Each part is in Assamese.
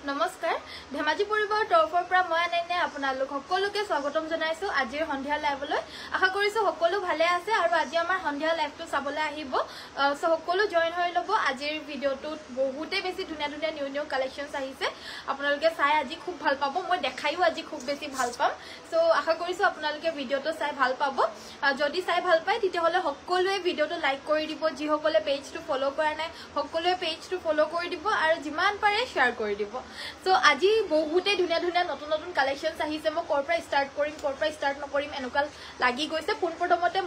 নমস্কাৰ ধেমাজি পৰিবাৰৰ তৰফৰ পৰা মই আনন্দ আপোনালোক সকলোকে স্বাগতম জনাইছো আজিৰ সন্ধিয়া লাইভলৈ আশা কৰিছো সকলো ভালে আছে আৰু আজি আমাৰ সন্ধিয়া লাইভটো চাবলৈ আহিব সো সকলো জয়েন হৈ লব আজিৰ ভিডিওটোত বহুতে বেছি ধুনীয়া ধুনীয়া নিউ কালেকশনছ আহিছে আপোনালোকে চাই আজি খুব ভাল পাব মই দেখাইও আজি খুব বেছি ভাল পাম সো আশা কৰিছো আপোনালোকে ভিডিওটো চাই ভাল পাব যদি চাই ভাল পায় তেতিয়াহলে সকলোৱে ভিডিওটো লাইক কৰি দিব যি সকলে পেজটো ফলো কৰা নাই সকলোৱে পেজটো ফলো কৰি দিব আৰু যিমান পাৰে শেয়াৰ কৰি দিব সো আজি বহুতে ধুনীয়া ধুনীয়া নতুন নতুন কালেকশনছ আহিছে মই কৰপৰা ষ্টাৰ্ট কৰিম কৰপৰা ষ্টাৰ্ট নকৰিম এনেকুৱা লাগি গৈছে পোনপ্ৰথমতে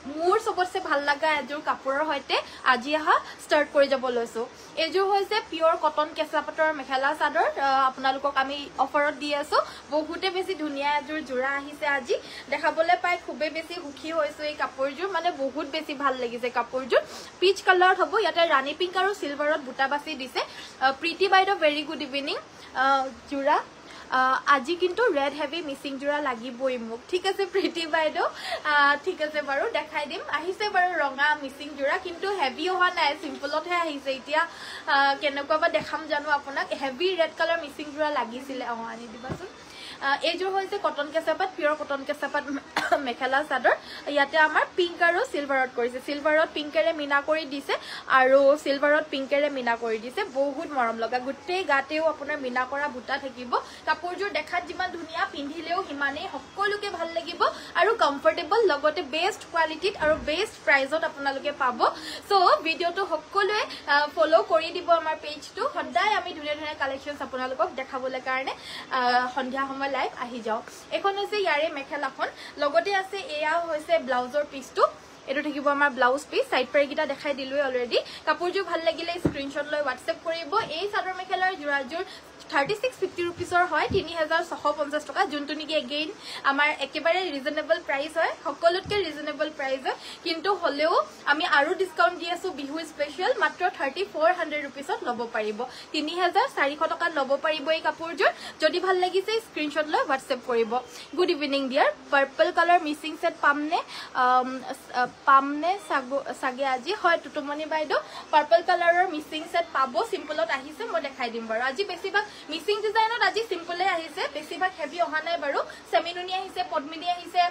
মোৰ সবতছে ভাল লাগা এযোৰ কাপোৰৰ হৈতে আজি আহা ষ্টাৰ্ট কৰি যাব লৈছো এযোৰ হৈছে পিওৰ কটন কেঁচাপাতৰ মেখেলা চাদৰ আপোনালোকক আমি অফাৰত দি আছো বহুতে বেছি ধুনীয়া এযোৰ জোৰা আহিছে আজি দেখাবলৈ পাই খুবে বেছি সুখী হৈছো এই কাপোৰযোৰ মানে বহুত বেছি ভাল লাগিছে কাপোৰযোৰ পিচ কালাৰত হ'ব ইয়াতে ৰাণী পিংক আৰু সিলভাৰত বুটা বাছি দিছে প্ৰীতি বাইদেউ ভেৰি গুড ইভিনিং জোৰা আজি কিন্তু ৰেড হেভি মিসিং জোৰা লাগিবই মোক ঠিক আছে প্ৰীতি বাইদেউ ঠিক আছে বাৰু দেখাই দিম আহিছে বাৰু ৰঙা মিসিং জোৰা কিন্তু হেভি হোৱা নাই সিম্পলতহে আহিছে এতিয়া কেনেকুৱা দেখাম জানো আপোনাক হেভি ৰেড কালাৰ মিসিং জোৰা লাগিছিলে আনি দিবাচোন এযোৰ হৈছে cotton কেঁচাপাত pure cotton কেঁচাপাত mekhela chador ইয়াতে আমাৰ পিংক আৰু সিলভাৰত কৰিছে সিলভাৰত পিংকেৰে মিনা কৰি দিছে আৰু সিলভাৰত পিংকেৰে মিনা কৰি দিছে বহুত মৰম লগা গুটেই গাতেও আপোনাৰ মিনা কৰা বুটা থাকিব কাপোৰযোৰ দেখাত যিমান ধুনীয়া পিন্ধিলেও হিমানেই সকলোকে ভাল লাগিব আৰু কমফৰ্টেবল লগতে বেষ্ট কোৱালিটিত আৰু বেষ্ট প্ৰাইজত আপোনালোকে পাব সো ভিডিওটো সকলোৱে ফলো কৰি দিব আমাৰ পেজটো সদায় আমি ধুনীয়া ধুনীয়া কালেকশনছ আপোনালোকক দেখাবলৈ কাৰণে সন্ধিয়া সময় লাইভ আহি যাও এখন হৈছে ইয়াৰে মেখেলাখন লগতে আছে এয়া হৈছে ব্লাউজৰ পিসটো এটো থাকিব আমাৰ ব্লাউজ পিস সাইড পাৰগিটা দেখাই দিলুই অলৰেডি কাপোৰযোৰ ভাল লাগিলে স্ক্ৰিনশ্বট লৈ WhatsApp কৰিব এই চাদৰ মেখেলাৰ জোৰাযোৰ 3650 रुपीसर হয় 3650 টকা যোনটো নিকি अगेन আমাৰ একেবাৰে ৰিজনেবল প্ৰাইস হয় সকলোতকে ৰিজনেবল প্ৰাইস হয় কিন্তু হলেও আমি আৰু ডিসকাউন্ট দি আছো বিহু স্পেশাল মাত্ৰ 3400 रुपीसত লব পাৰিব 3400 টকা লব পাৰিব এই কাপোৰযোৰ যদি ভাল লাগিছে স্ক্ৰিনশ্বট লৈ WhatsApp কৰিব good evening dear purple colour missing set পামনে সাগে আজি হয় টুটুমনি বাইদো পাৰ্পল কালাৰৰ মিসিং সেট পাবো সিম্পলত আহিছে মই দেখাই দিম বাৰু আজি বেছিভাগ মিসিং ডিজাইনত আজি সিম্পলে আহিছে বেছিভাগ হেভি অহা নাই বাৰু সেমিনুনি আহিছে পদ্মিনী আহিছে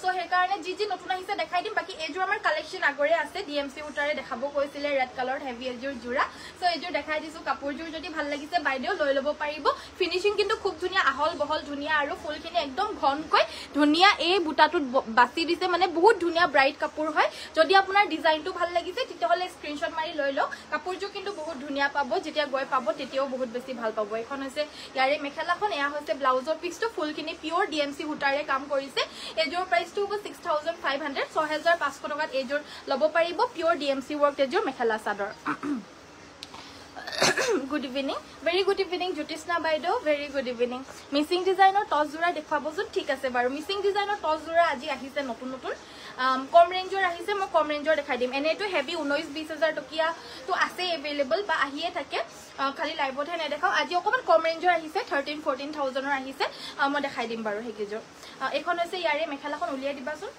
সো হে কাৰণে জি নতুন আহিছে দেখাই দিম বাকি এযোৰ আমাৰ কালেকশন আগৰে আছে ডিএমসি উটাৰে দেখাব কৈছিলে ৰেড কালাৰ হেভি এযোৰ জোৰা সো এযোৰ দেখাই দিছো কাপোৰযোৰ যদি ভাল লাগিছে বাইদেউ লৈ লব পাৰিব ফিনিশিং কিন্তু খুব ধুনীয়া আহল বহল ধুনীয়া আৰু ফুলখিনি একদম ঘনকৈ ধুনীয়া এই বুটাটোত বাছি দিছে মানে বহুত ধুনীয়া ব্ৰাইট কাপোৰ হয় যদি আপোনাৰ ডিজাইনটো ভাল লাগিছে তেতিয়াহলে স্ক্ৰিনশ্বট মাৰি লৈ লওক কাপোৰযোৰ কিন্তু বহুত ধুনীয়া পাব যেতিয়া গৈ পাব তেতিয়াও বহুত বেছি ভাল পাব এখন হৈছে ইয়াৰে মেখেলাখন এয়া হৈছে ব্লাউজৰ পিসটো ফুলখিনি পিওৰ ডিএমসি হুটাৰে কাম কৰিছে এযোৰ প্ৰাইসটো হ'ব 6500 6500 টকাত এযোৰ লব পাৰিব পিওৰ ডিএমসি ওয়াৰ্ক এযোৰ mekhela chador good evening very good evening Jyotishna বাইদেউ ভেৰি গুড ইভিনিং মিসিং ডিজাইনৰ টস জোৰা দেখাবচোন ঠিক আছে বাৰু মিসিং ডিজাইনৰ টস জোৰা আজি আহিছে নতুন নতুন কম ৰেঞ্জৰ আহিছে মই কম ৰেঞ্জৰ দেখাই দিম এনেটো হেভি 19-20,000 টকিয়া তো আছে এভেইলেবল বা আহিয়ে থাকে খালি লাইভতহে নেদেখাও আজি অকমান কম ৰেঞ্জৰ আহিছে 13-14,000 ৰ আহিছে মই দেখাই দিম বাৰু হেকিজৰ এখন হৈছে ইয়াৰে মেখেলাখন উলিয়াই দিবাচোন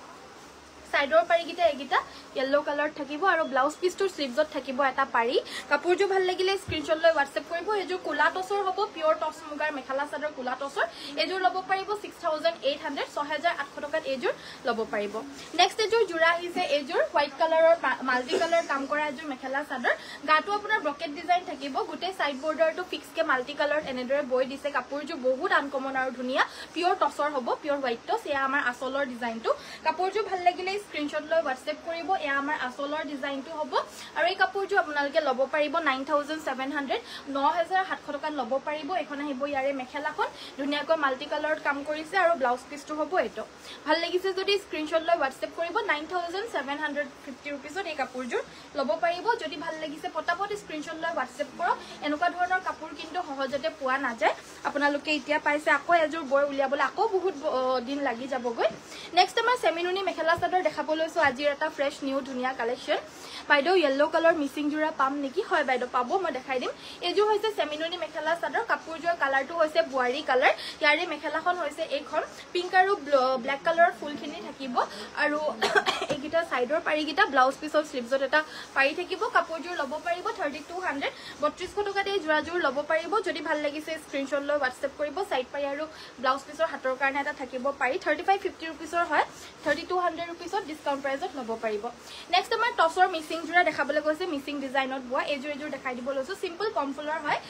সাইডৰ পাৰিগিটা এগিটা yellow কালাৰ থাকিব আৰু ব্লাউজ পিসটোৰ স্লিভছত থাকিব এটা পাৰি কাপোৰযোৰ ভাল লাগিলে স্ক্ৰিনশ্বট লৈ WhatsApp কৰিব এযোৰ কোলা টসৰ হ'ব পিওৰ টস মুগাৰ মেখেলা চাদৰ কোলা টসৰ এযোৰ লব পাৰিব 6800 6800 টকাত এযোৰ লব পাৰিব নেক্সট এযোৰ জোৰা আহিছে এযোৰ হোৱাইট কালাৰৰ মাল্টি কালাৰ কাম কৰা এযোৰ মেখেলা চাদৰ গাটো আপোনাৰ ব্ৰকেট ডিজাইন থাকিব গুটে সাইড বৰ্ডাৰটো ফিক্স কে মাল্টি কালাৰ এনেদৰে বৈ দিছে কাপোৰযোৰ বহুত আনকমন আৰু ধুনীয়া পিওৰ টসৰ হ'ব পিওৰ হোৱাইট টস এয়া আমাৰ আসলৰ ডিজাইনটো কাপোৰযোৰ ভাল লাগিলে স্ক্ৰিনশ্বট লৈ WhatsApp কৰিব এয়া আমাৰ আসলৰ ডিজাইনটো হ'ব আৰু এই কাপোৰযোৰ আপোনালোকে লব পাৰিব 9700 9700 টকাত লব পাৰিব এখন আহিব ইয়াৰে মেখেলাখন ধুনীয়াকৈ মাল্টি কালাৰত কাম কৰিছে আৰু ব্লাউজ পিসটো হ'ব এটো ভাল লাগিছে যদি স্ক্ৰিনশ্বট লৈ WhatsApp কৰিব 9750 रुपीसত এই কাপোৰযোৰ লব পাৰিব যদি ভাল লাগিছে পটাপট স্ক্ৰিনশ্বট লৈ WhatsApp কৰক এনেকুৱা ধৰণৰ কাপোৰ কিন্তু সহজতে পোৱা নাযায় আপোনালোকে এতিয়া পাইছে আকৌ এযোৰ বৈ উলিয়াবলৈ আকৌ বহুত দিন লাগি যাবগৈ নেক্সট আমাৰ সেমিনুনি মেখেলা চাদৰ দেখাব লৈছো আজিৰ এটা ফ্ৰেশ নিউ ধুনিয়া কালেকশন বাইদেউ yellow কালাৰ মিসিং জোৰা পাম নেকি হয় বাইদেউ পাব মই দেখাই দিম এযোৰ হৈছে সেমিনুনি মেখেলা চাদৰ কাপোৰযোৰ কালাৰটো হৈছে বুৱাৰী কালাৰ ইয়াৰে মেখেলাখন হৈছে এইখন পিংক আৰু ব্ল্যাক কালাৰৰ ফুলখিনি থাকিব আৰু এইগিটা সাইডৰ পাৰিগিটা ব্লাউজ পিছৰ স্লিভছত এটা পাৰি থাকিব কাপোৰযোৰ ল'ব পাৰিব 3200 3200 টকাতে জোৰাযোৰ ল'ব পাৰিব যদি ভাল লাগিছে স্ক্ৰিনশ্বট লৈ WhatsApp কৰিব সাইড পাৰি আৰু ব্লাউজ পিছৰ হাতৰ কাৰণে এটা থাকিব পাৰি 3550 रुपीसৰ হয় 3200 रुपीसত ডিসকাউন্ট প্ৰাইসত ল'ব পাৰিব নেক্সট আমাৰ টছৰ মিসিং জোৰা দেখাবলৈ গৈছে মিসিং ডিজাইনত বুৱা এযোৰ দেখাই দিব লৈছো সিম্পল কম ফুলৰ হয়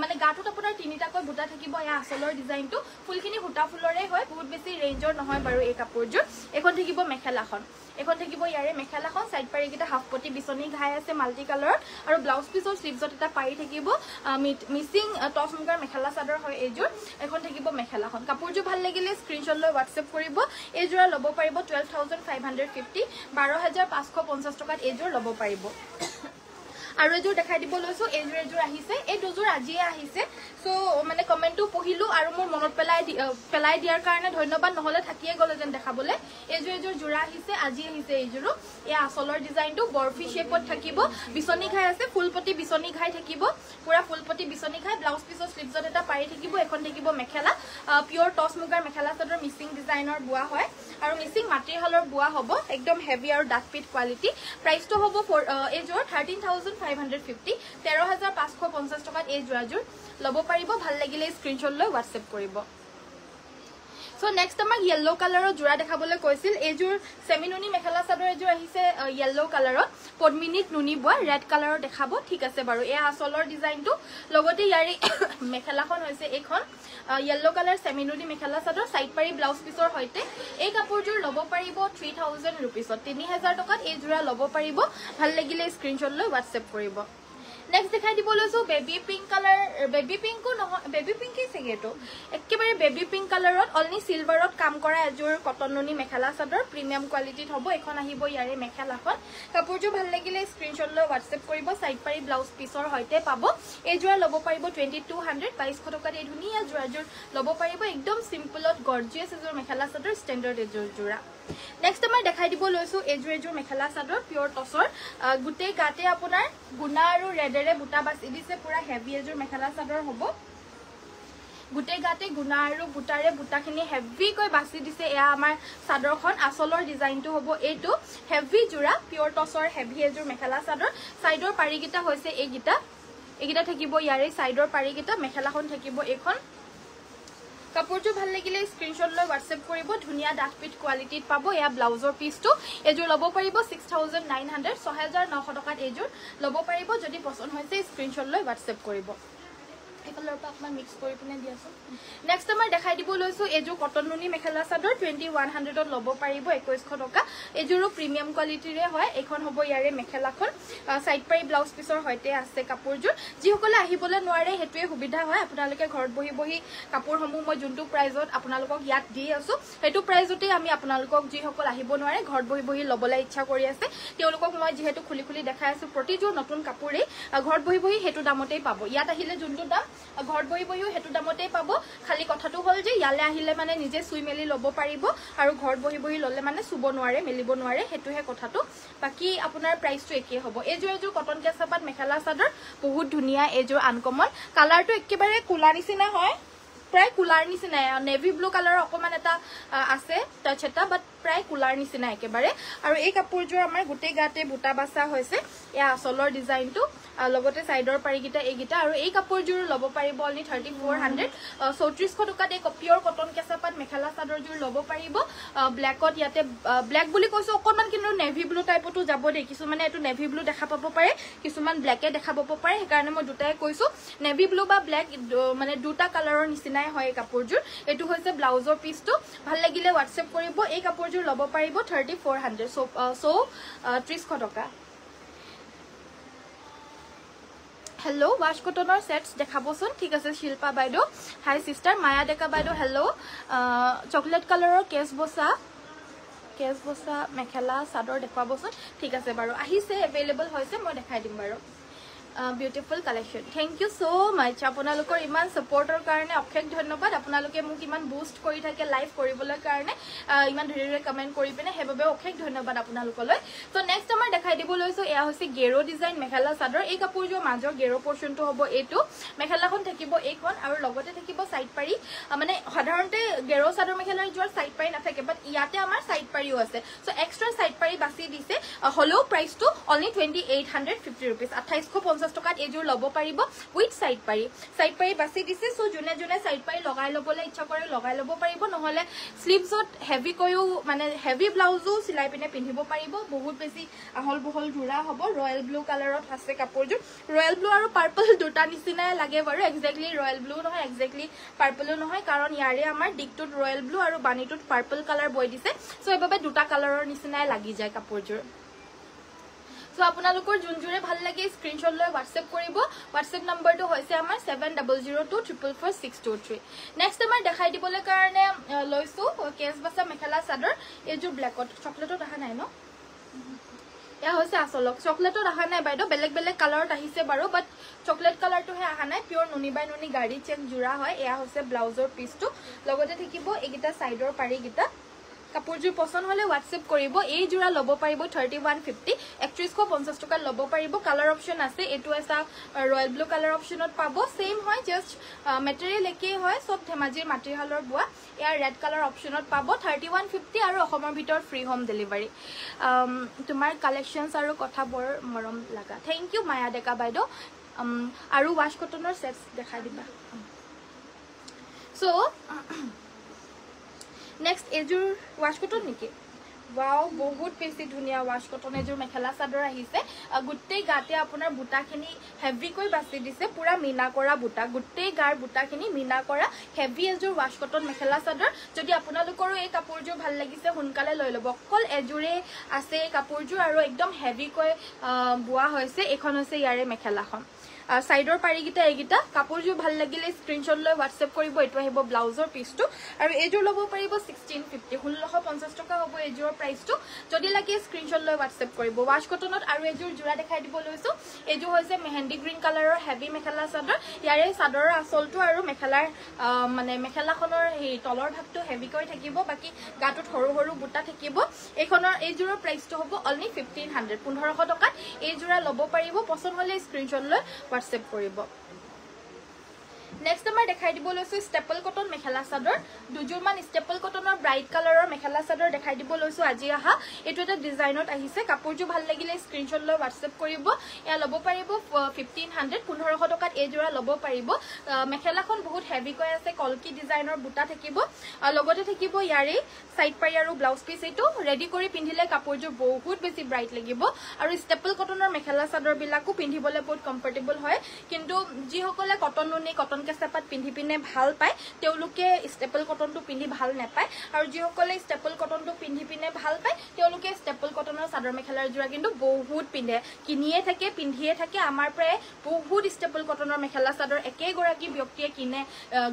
মানে গাটোত আপোনাৰ তিনিটাকৈ বুটা থাকিব ইয়া আসলৰ ডিজাইনটো ফুলখিনি হুটা ফুলৰে হয় বহুত বেছি ৰেঞ্জৰ নহয় বাৰু এই কাপোৰযোৰ এখন থাকিব মেখেলাখন এখন থাকিব ইয়াৰে মেখেলাখন সাইড পাৰিগিটা হাফ পটি বিচনি ঘাই আছে মাল্টি কালাৰ আৰু ব্লাউজ পিছৰ স্লিভছত এটা পাৰি থাকিব মিসিং টপ মুগাৰ মেখেলা চাদৰ হয় এযোৰ এখন থাকিব মেখেলাখন কাপোৰযোৰ ভাল লাগিলে স্ক্ৰিনশ্বট লৈ WhatsApp কৰিব এযোৰ ল'ব পাৰিব 12550 12550 টকাত এযোৰ ল'ব পাৰিব আৰু এযোৰ দেখাই দিব লৈছো এযোৰ আহিছে এই দুযোৰ আজিয়ে আহিছে সো মানে কমেন্টটো পঢ়িলো আৰু মোৰ মনত পেলাই দিয়াৰ কাৰণে ধন্যবাদ নহলে থাকিয়ে গলে যেন দেখাবলে এযোৰ জোৰা আহিছে আজি আহিছে এইযোৰো এই আসলৰ ডিজাইনটো বৰফি শেপত থাকিব বিচনি ঘাই আছে ফুলপটি বিচনি ঘাই থাকিব পুৰা ফুলপটি বিচনি ঘাই ব্লাউজ পিছৰ স্লিভছত এটা পাৰি থাকিব এখন থাকিব মেখেলা পিওৰ টছ মুগাৰ মেখেলা চাদৰ মিসিং ডিজাইনৰ বুৱা হয় আৰু মিসিং মাটিহালৰ বুৱা হ'ব একদম হেভি আৰু ডাক পিট কোৱালিটি প্ৰাইসটো হ'ব এযোৰ 13550 13550 টকাত এই জোৰাযোৰ ল'ব পাৰিব ভাল লাগিলে স্ক্ৰিনশ্বট লৈ WhatsApp কৰিব সো নেক্সট আমাৰ yellow কালাৰৰ জোৰা দেখাবলৈ কৈছিল এযোৰ সেমিনুনি মেখেলা চাদৰ এযোৰ আহিছে yellow কালাৰত পদ্মিনীত নুনি বুৱা ৰেড কালাৰৰ দেখাব ঠিক আছে বাৰু এই আসলৰ ডিজাইনটো লগতে ইয়াৰি মেখেলাখন হৈছে এইখন yellow colour সেমিনুনি mekhela chador side পাৰি ব্লাউজ পিছৰ হৈতে এই কাপোৰযোৰ ল'ব পাৰিব 3000 रुपीसত 3000 টকাত এই জোৰা ল'ব পাৰিব ভাল লাগিলে স্ক্ৰিনশ্বট লৈ WhatsApp কৰিব নেক্সট দেখাই দিব লৈছো baby pink colour baby Pinku নহয় বেবি পিংকি সেগেটো একেবাৰে বেবি পিংক কালাৰত অনলি সিলভাৰত কাম কৰা এযোৰ কটন নুনি মেখেলা চাদৰ প্ৰিমিয়াম কোৱালিটিত হ'ব এখন আহিব ইয়াৰে মেখেলাখন কাপোৰযোৰ ভাল লাগিলে স্ক্ৰিনশ্বট লৈ WhatsApp কৰিব সাইড পাৰি ব্লাউজ পিছৰ হৈতে পাব এই জোৰা ল'ব পাৰিব 2200 2200 টকাত এই ধুনিয়া জোৰাযোৰ ল'ব পাৰিব একদম সিম্পলত গৰ্জিয়াছ এযোৰ মেখেলা চাদৰ ষ্টেণ্ডাৰ্ড এযোৰ জোৰা নেক্সট আমাৰ দেখাই দিব লৈছো এযোৰ মেখেলা চাদৰ পিওৰ টছৰ গুটে গাতে আপোনাৰ গুনা আৰু ৰেডেৰে বুটা বাছি দিছে পুৰা হেভি এযোৰ মেখেলা চাদৰ হ'ব গুটে গাতে গুনা আৰু বুটাৰে বুটাখিনি হেভি কৈ বাছি দিছে এয়া আমাৰ চাদৰখন আসলৰ ডিজাইনটো হ'ব এইটো হেভি জোৰা পিওৰ টছৰ হেভি এযোৰ মেখেলা চাদৰ সাইডৰ পাৰিগিটা হৈছে এইগিটা থাকিব ইয়াৰে সাইডৰ পাৰিগিটা মেখেলাখন থাকিব এইখন কাপোৰটো ভাল লাগিলে স্ক্ৰিনশ্বট লৈ WhatsApp কৰিব ধুনিয়া ডাকপিট কোৱালিটিত পাব এয়া ব্লাউজৰ পিসটো এযোৰ ল'ব পাৰিব 6900 6900 টকাত এযোৰ ল'ব পাৰিব যদি পছন্দ হৈছে স্ক্ৰিনশ্বট লৈ WhatsApp কৰিব এফালৰ পৰা অকমান মিক্স কৰি পিনে দিয়াছো নেক্সট আমাৰ দেখাই দিব লৈছো এযোৰ কটন নুনি মেখেলা চাদৰ 2100 ত ল'ব পাৰিব 2100 টকা এযোৰো প্ৰিমিয়াম কোৱালিটিৰে হয় এখন হ'ব ইয়াৰে মেখেলাখন সাইড পাৰি ব্লাউজ পিছৰ হৈতে আছে কাপোৰযোৰ যিসকলে আহিবলৈ নোৱাৰে হেতুৱে সুবিধা হয় আপোনালোকে ঘৰত বহি কাপোৰসমূহ মই যোনটো প্ৰাইজত আপোনালোকক ইয়াত দি আছো হেতু প্ৰাইজতে আমি আপোনালোকক যিসকল আহিব নোৱাৰে ঘৰত বহি ল'বলৈ ইচ্ছা কৰি আছে তেওঁলোকক মই যেহেতু খুলি দেখাই আছো প্ৰতিযোৰ নতুন কাপোৰে ঘৰত বহি হেতু দামতেই পাব ইয়াত আহিলে যোনটো দাম ঘৰত বহিও হেতু দামতেই পাব খালি কথাটো হল যে ইয়ালে আহিলে মানে নিজে সুই মেলি ল'ব পাৰিব আৰু ঘৰত বহি ল'লে মানে সুব নোৱাৰে মেলিব নোৱাৰে হেতুহে কথাটো বাকি আপোনাৰ প্ৰাইসটো একে হ'ব এযোৰ কটন কেঁচাপাত মেখেলা চাদৰ বহুত ধুনিয়া এযোৰ আনকমন কালাৰটো একেবাৰে কুলা নিচিনা হয় প্ৰায় কুলাৰ নিচিনা নেভি ব্লু কালাৰৰ অকমান এটা আছে টাচ এটা বাট প্ৰায় কুলাৰ নিচিনা একেবাৰে আৰু এই কাপোৰযোৰ আমাৰ গুটে গাতে বুটা বাছা হৈছে এয়া আসলৰ ডিজাইনটো লগতে সাইডৰ পাৰিগিটা এইগিটা আৰু এই কাপোৰযোৰ ল'ব পাৰিব অনলি 3400 3400 টকাত এই পিওৰ কটন কেঁচাপাত মেখেলা চাদৰযোৰ ল'ব পাৰিব ব্ল্যাকত ইয়াতে ব্ল্যাক বুলি কৈছো অকমান কিন্তু নেভি ব্লু টাইপটো যাব দে কিছুমানে এটো নেভি ব্লু দেখা পাব পাৰে কিছুমান ব্ল্যাকে দেখা পাব পাৰে সেইকাৰণে মই দুটাই কৈছো নেভি ব্লু বা ব্ল্যাক মানে দুটা কালাৰৰ নিচিনাই হয় কাপোৰযোৰ এটো হৈছে ব্লাউজৰ পিসটো ভাল লাগিলে WhatsApp কৰিব এই কাপোৰযোৰ ল'ব পাৰিব 3400 সো 3000 টকা हेलो वाश कटनर सेट्स देखाबोसन ठीक আছে শিল্পা বাইদো হাই সিস্টার মায়া ডেকা বাইদো हेलो চকলেট কালাৰৰ কেস বসা মেখেলা চাদৰ দেখাবোसन ঠিক আছে বাৰু আহিছে अवेलेबल হৈছে মই দেখাই দিম বাৰু beautiful collection thank you so' much আপোনালোকৰ ইমান ছাপৰ্টৰ কাৰণে অশেষ ধন্যবাদ আপোনালোকে মোক ইমান বুষ্ট কৰি থাকে লাইভ কৰিবলৈ কাৰণে ইমান ধুনীয়া কমেণ্ট কৰি পিনে সেইবাবে অশেষ ধন্যবাদ আপোনালোকলৈ ত' নেক্সট আমাৰ দেখাই দিব লৈছোঁ এয়া হৈছে গেৰো ডিজাইন মেখেলা চাদৰ এই কাপোৰযোৰ মাজৰ গেৰো পৰ্চনটো হ'ব এইটো মেখেলাখন থাকিব এইখন আৰু লগতে থাকিব চাইড পাৰি মানে সাধাৰণতে গেৰো চাদৰ মেখেলাৰ যোৱাৰ চাইড পাৰি নাথাকে বাট ইয়াতে আমাৰ চাইড পাৰিও আছে চ' এক্সট্ৰা চাইড পাৰি বাছি দিছে হ'লেও প্ৰাইচটো অনলি 2850 rupees 2850 টকাত এইযোৰ ল'ব পাৰিব উইথ চাইড পাৰি বাছি দিছে চ' যোনে যোনে চাইড পাৰি লগাই ল'বলৈ ইচ্ছা কৰে লগাই ল'ব পাৰিব নহ'লে স্লিভছত হেভি কৈও মানে হেভি ব্লাউজো চিলাই পিনে পিন্ধিব পাৰিব বহুত বেছি আহল বহল জোৰা হ'ব ৰয়েল ব্লু কালাৰত আছে কাপোৰযোৰ ৰয়েল ব্লু আৰু পাৰ্পল দুটা নিচিনাই লাগে বাৰু একজেক্টলি ৰয়েল ব্লু নহয় একজেক্টলি পাৰ্পলো নহয় কাৰণ ইয়াৰে আমাৰ ডিগটোত ৰয়েল ব্লু আৰু বাণীটোত পাৰ্পল কালাৰ বৈ দিছে চ' এইবাবে দুটা কালাৰৰ নিচিনাই লাগি যায় কাপোৰযোৰ চ' আপোনালোকৰ যোনযোৰে ভাল লাগে স্ক্ৰীনশ্বট লৈ হোৱাটছএপ কৰিব হোৱাটছএপ নম্বৰটো হৈছে আমাৰ 7002444623 নেক্সট আমাৰ দেখাই দিবলৈ কাৰণে লৈছোঁ কেছ বাছা মেখেলা চাদৰ এইযোৰ ব্লেকত চকলেটত অহা নাই ন এয়া হৈছে আচলক চকলেটত অহা নাই বাইদেউ বেলেগ বেলেগ কালাৰত আহিছে বাৰু বাট চকলেট কালাৰটোহে অহা নাই পিয়ৰ নুনি বাই নুনি গাড়ী চেক জোৰা হয় এয়া হৈছে ব্লাউজৰ পিচটো লগতে থাকিব এইকেইটা চাইডৰ পাৰিকেইটা কাপোৰযোৰ পছন্দ হলে হোৱাটছএপ কৰিব এই জোৰা ল'ব পাৰিব 3150 3150 টকা ল'ব পাৰিব কালাৰ অপচন আছে এটো এটা ৰয়েল ব্লু কালাৰ অপচনত পাব সেম হয় জাস্ট মেটেৰিয়েল একেই হয় সব ধেমাজিৰ মাটিহালৰ বুৱা ইয়াৰ ৰেড কালাৰ অপচনত পাব 3150 আৰু অসমৰ ভিতৰত ফ্ৰী হোম ডেলিভাৰী তোমাৰ কালেকশনছ আৰু কথা বৰ মৰম লাগা থ্যাংক ইউ মায়া ডেকা বাইদেউ আৰু ৱাশ কটনৰ সেটস দেখাই দিবা সো নেক্সট এযোৰ ৱাশ কটন নেকি ওয়াও বহুত বেছি ধুনিয়া ৱাশ কটন এযোৰ মেখেলা চাদৰ আহিছে গুটেই গাতে আপোনাৰ বুটাখিনি হেভি কৈ বাছি দিছে পুৰা মিনা কৰা বুটা গুটেই গাৰ বুটাখিনি মিনা কৰা হেভি এযোৰ ৱাশ কটন মেখেলা চাদৰ যদি আপোনালোকৰো এই কাপোৰযোৰ ভাল লাগিছে সোনকালে লৈ ল'ব অকল এযোৰে আছে এই কাপোৰযোৰ আৰু একদম হেভি কৈ বুৱা হৈছে এখন হৈছে ইয়াৰে মেখেলাখন সাইডৰ পাৰিগিটা এইগিটা কাপোৰযোৰ ভাল লাগিলে স্ক্ৰীনশ্বট লৈ হোৱাটছএপ কৰিব এটো আহিব ব্লাউজৰ পিচটো আৰু এযোৰ ল'ব পাৰিব 1650 1650 টকা হ'ব এযোৰ প্ৰাইসটো যদি লাগে স্ক্ৰীনশ্বট লৈ হোৱাটছএপ কৰিব ৱাশ কটনত আৰু এযোৰ জোৰা দেখাই দিব লৈছো এযোৰ হৈছে মেহেন্দি গ্ৰীন কালাৰৰ হেভি মেখেলা চাদৰ ইয়াৰে চাদৰৰ আচলটো আৰু মেখেলাৰ মানে মেখেলাখনৰ এই তলৰ ভাগটো হেভি কৰি থাকিব বাকি গাটোত সৰু সৰু বুটা থাকিব এইখনৰ এযোৰৰ প্ৰাইসটো হ'ব অনলি 1500 1500 টকাত এই জোৰা ল'ব পাৰিব পছন্দ হলে স্ক্ৰীনশ্বট লৈ হোৱাটছএপ কৰিব নেক্সট আমাৰ দেখাই দিব লৈছো ষ্টেপল কটন মেখেলা চাদৰ দুজোৰমান ষ্টেপল কটনৰ ব্ৰাইট কালাৰৰ মেখেলা চাদৰ দেখাই দিব লৈছো আজি আহা এটো এটা ডিজাইনত আহিছে কাপোৰযোৰ ভাল লাগিলে স্ক্ৰীনশ্বট লৈ হোৱাটছএপ কৰিব এয়া ল'ব পাৰিব 1500 1500 টকাত এই জোৰা ল'ব পাৰিব মেখেলাখন বহুত হেভি কৈ আছে কলকি ডিজাইনৰ বুটা থাকিব লগতে থাকিব ইয়াৰে সাইড পাৰি আৰু ব্লাউজ পিস এটো ৰেডি কৰি পিন্ধিলে কাপোৰযোৰ বহুত বেছি ব্ৰাইট লাগিব আৰু ষ্টেপল কটনৰ মেখেলা চাদৰ বিলাকো পিন্ধিবলৈ বহুত কমফৰ্টেবল হয় কিন্তু যিসকলে কটন নুনি কটন কেঁচাপাত পিন্ধি পিনে ভাল পায় তেওঁলোকে ষ্টেপল কটনটো পিন্ধি ভাল নাপায় আৰু যিসকলে ষ্টেপল কটনটো পিন্ধি পিনে ভাল পায় তেওঁলোকে ষ্টেপল কটনৰ চাদৰ মেখেলাৰ জোৰা কিন্তু বহুত পিন্ধে কিনিয়ে থাকে পিন্ধিয়ে থাকে আমাৰ প্ৰায় বহুত ষ্টেপল কটনৰ মেখেলা চাদৰ একে গৰাকী ব্যক্তিয়ে কিনে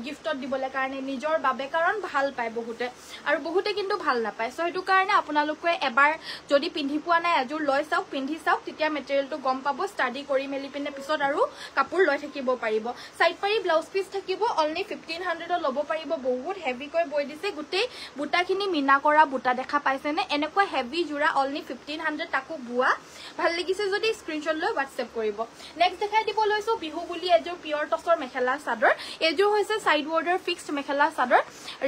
গিফটত দিবলৈ কাৰণে নিজৰ বাবে কাৰণ ভাল পায় বহুতে আৰু বহুতে কিন্তু ভাল নাপায় সো এটো কাৰণে আপোনালোকে এবাৰ যদি পিন্ধি পোৱা নাই এযোৰ লৈ চাওক পিন্ধি চাওক তেতিয়া মেটেৰিয়েলটো গম পাব ষ্টাডি কৰি মেলি পিনে পিছত আৰু কাপোৰ লৈ থাকিব পাৰিব সাইড পাৰি ব্লাউজ পিস থাকিব অনলি 1500 ল'ব পাৰিব বহুত হেভি কৈ বৈ দিছে গুটেই বুটাখিনি মিনা কৰা বুটা দেখা পাইছে নে এনেকুৱা হেভি জোৰা অনলি 1500 তাকো বুৱা ভাল লাগিছে যদি স্ক্ৰীনশ্বট লৈ হোৱাটছএপ কৰিব নেক্সট দেখাই দিব লৈছো বিহু বুলি এযোৰ পিয়ৰ টছৰ মেখেলা চাদৰ এযোৰ হৈছে side border fixed mekhela chador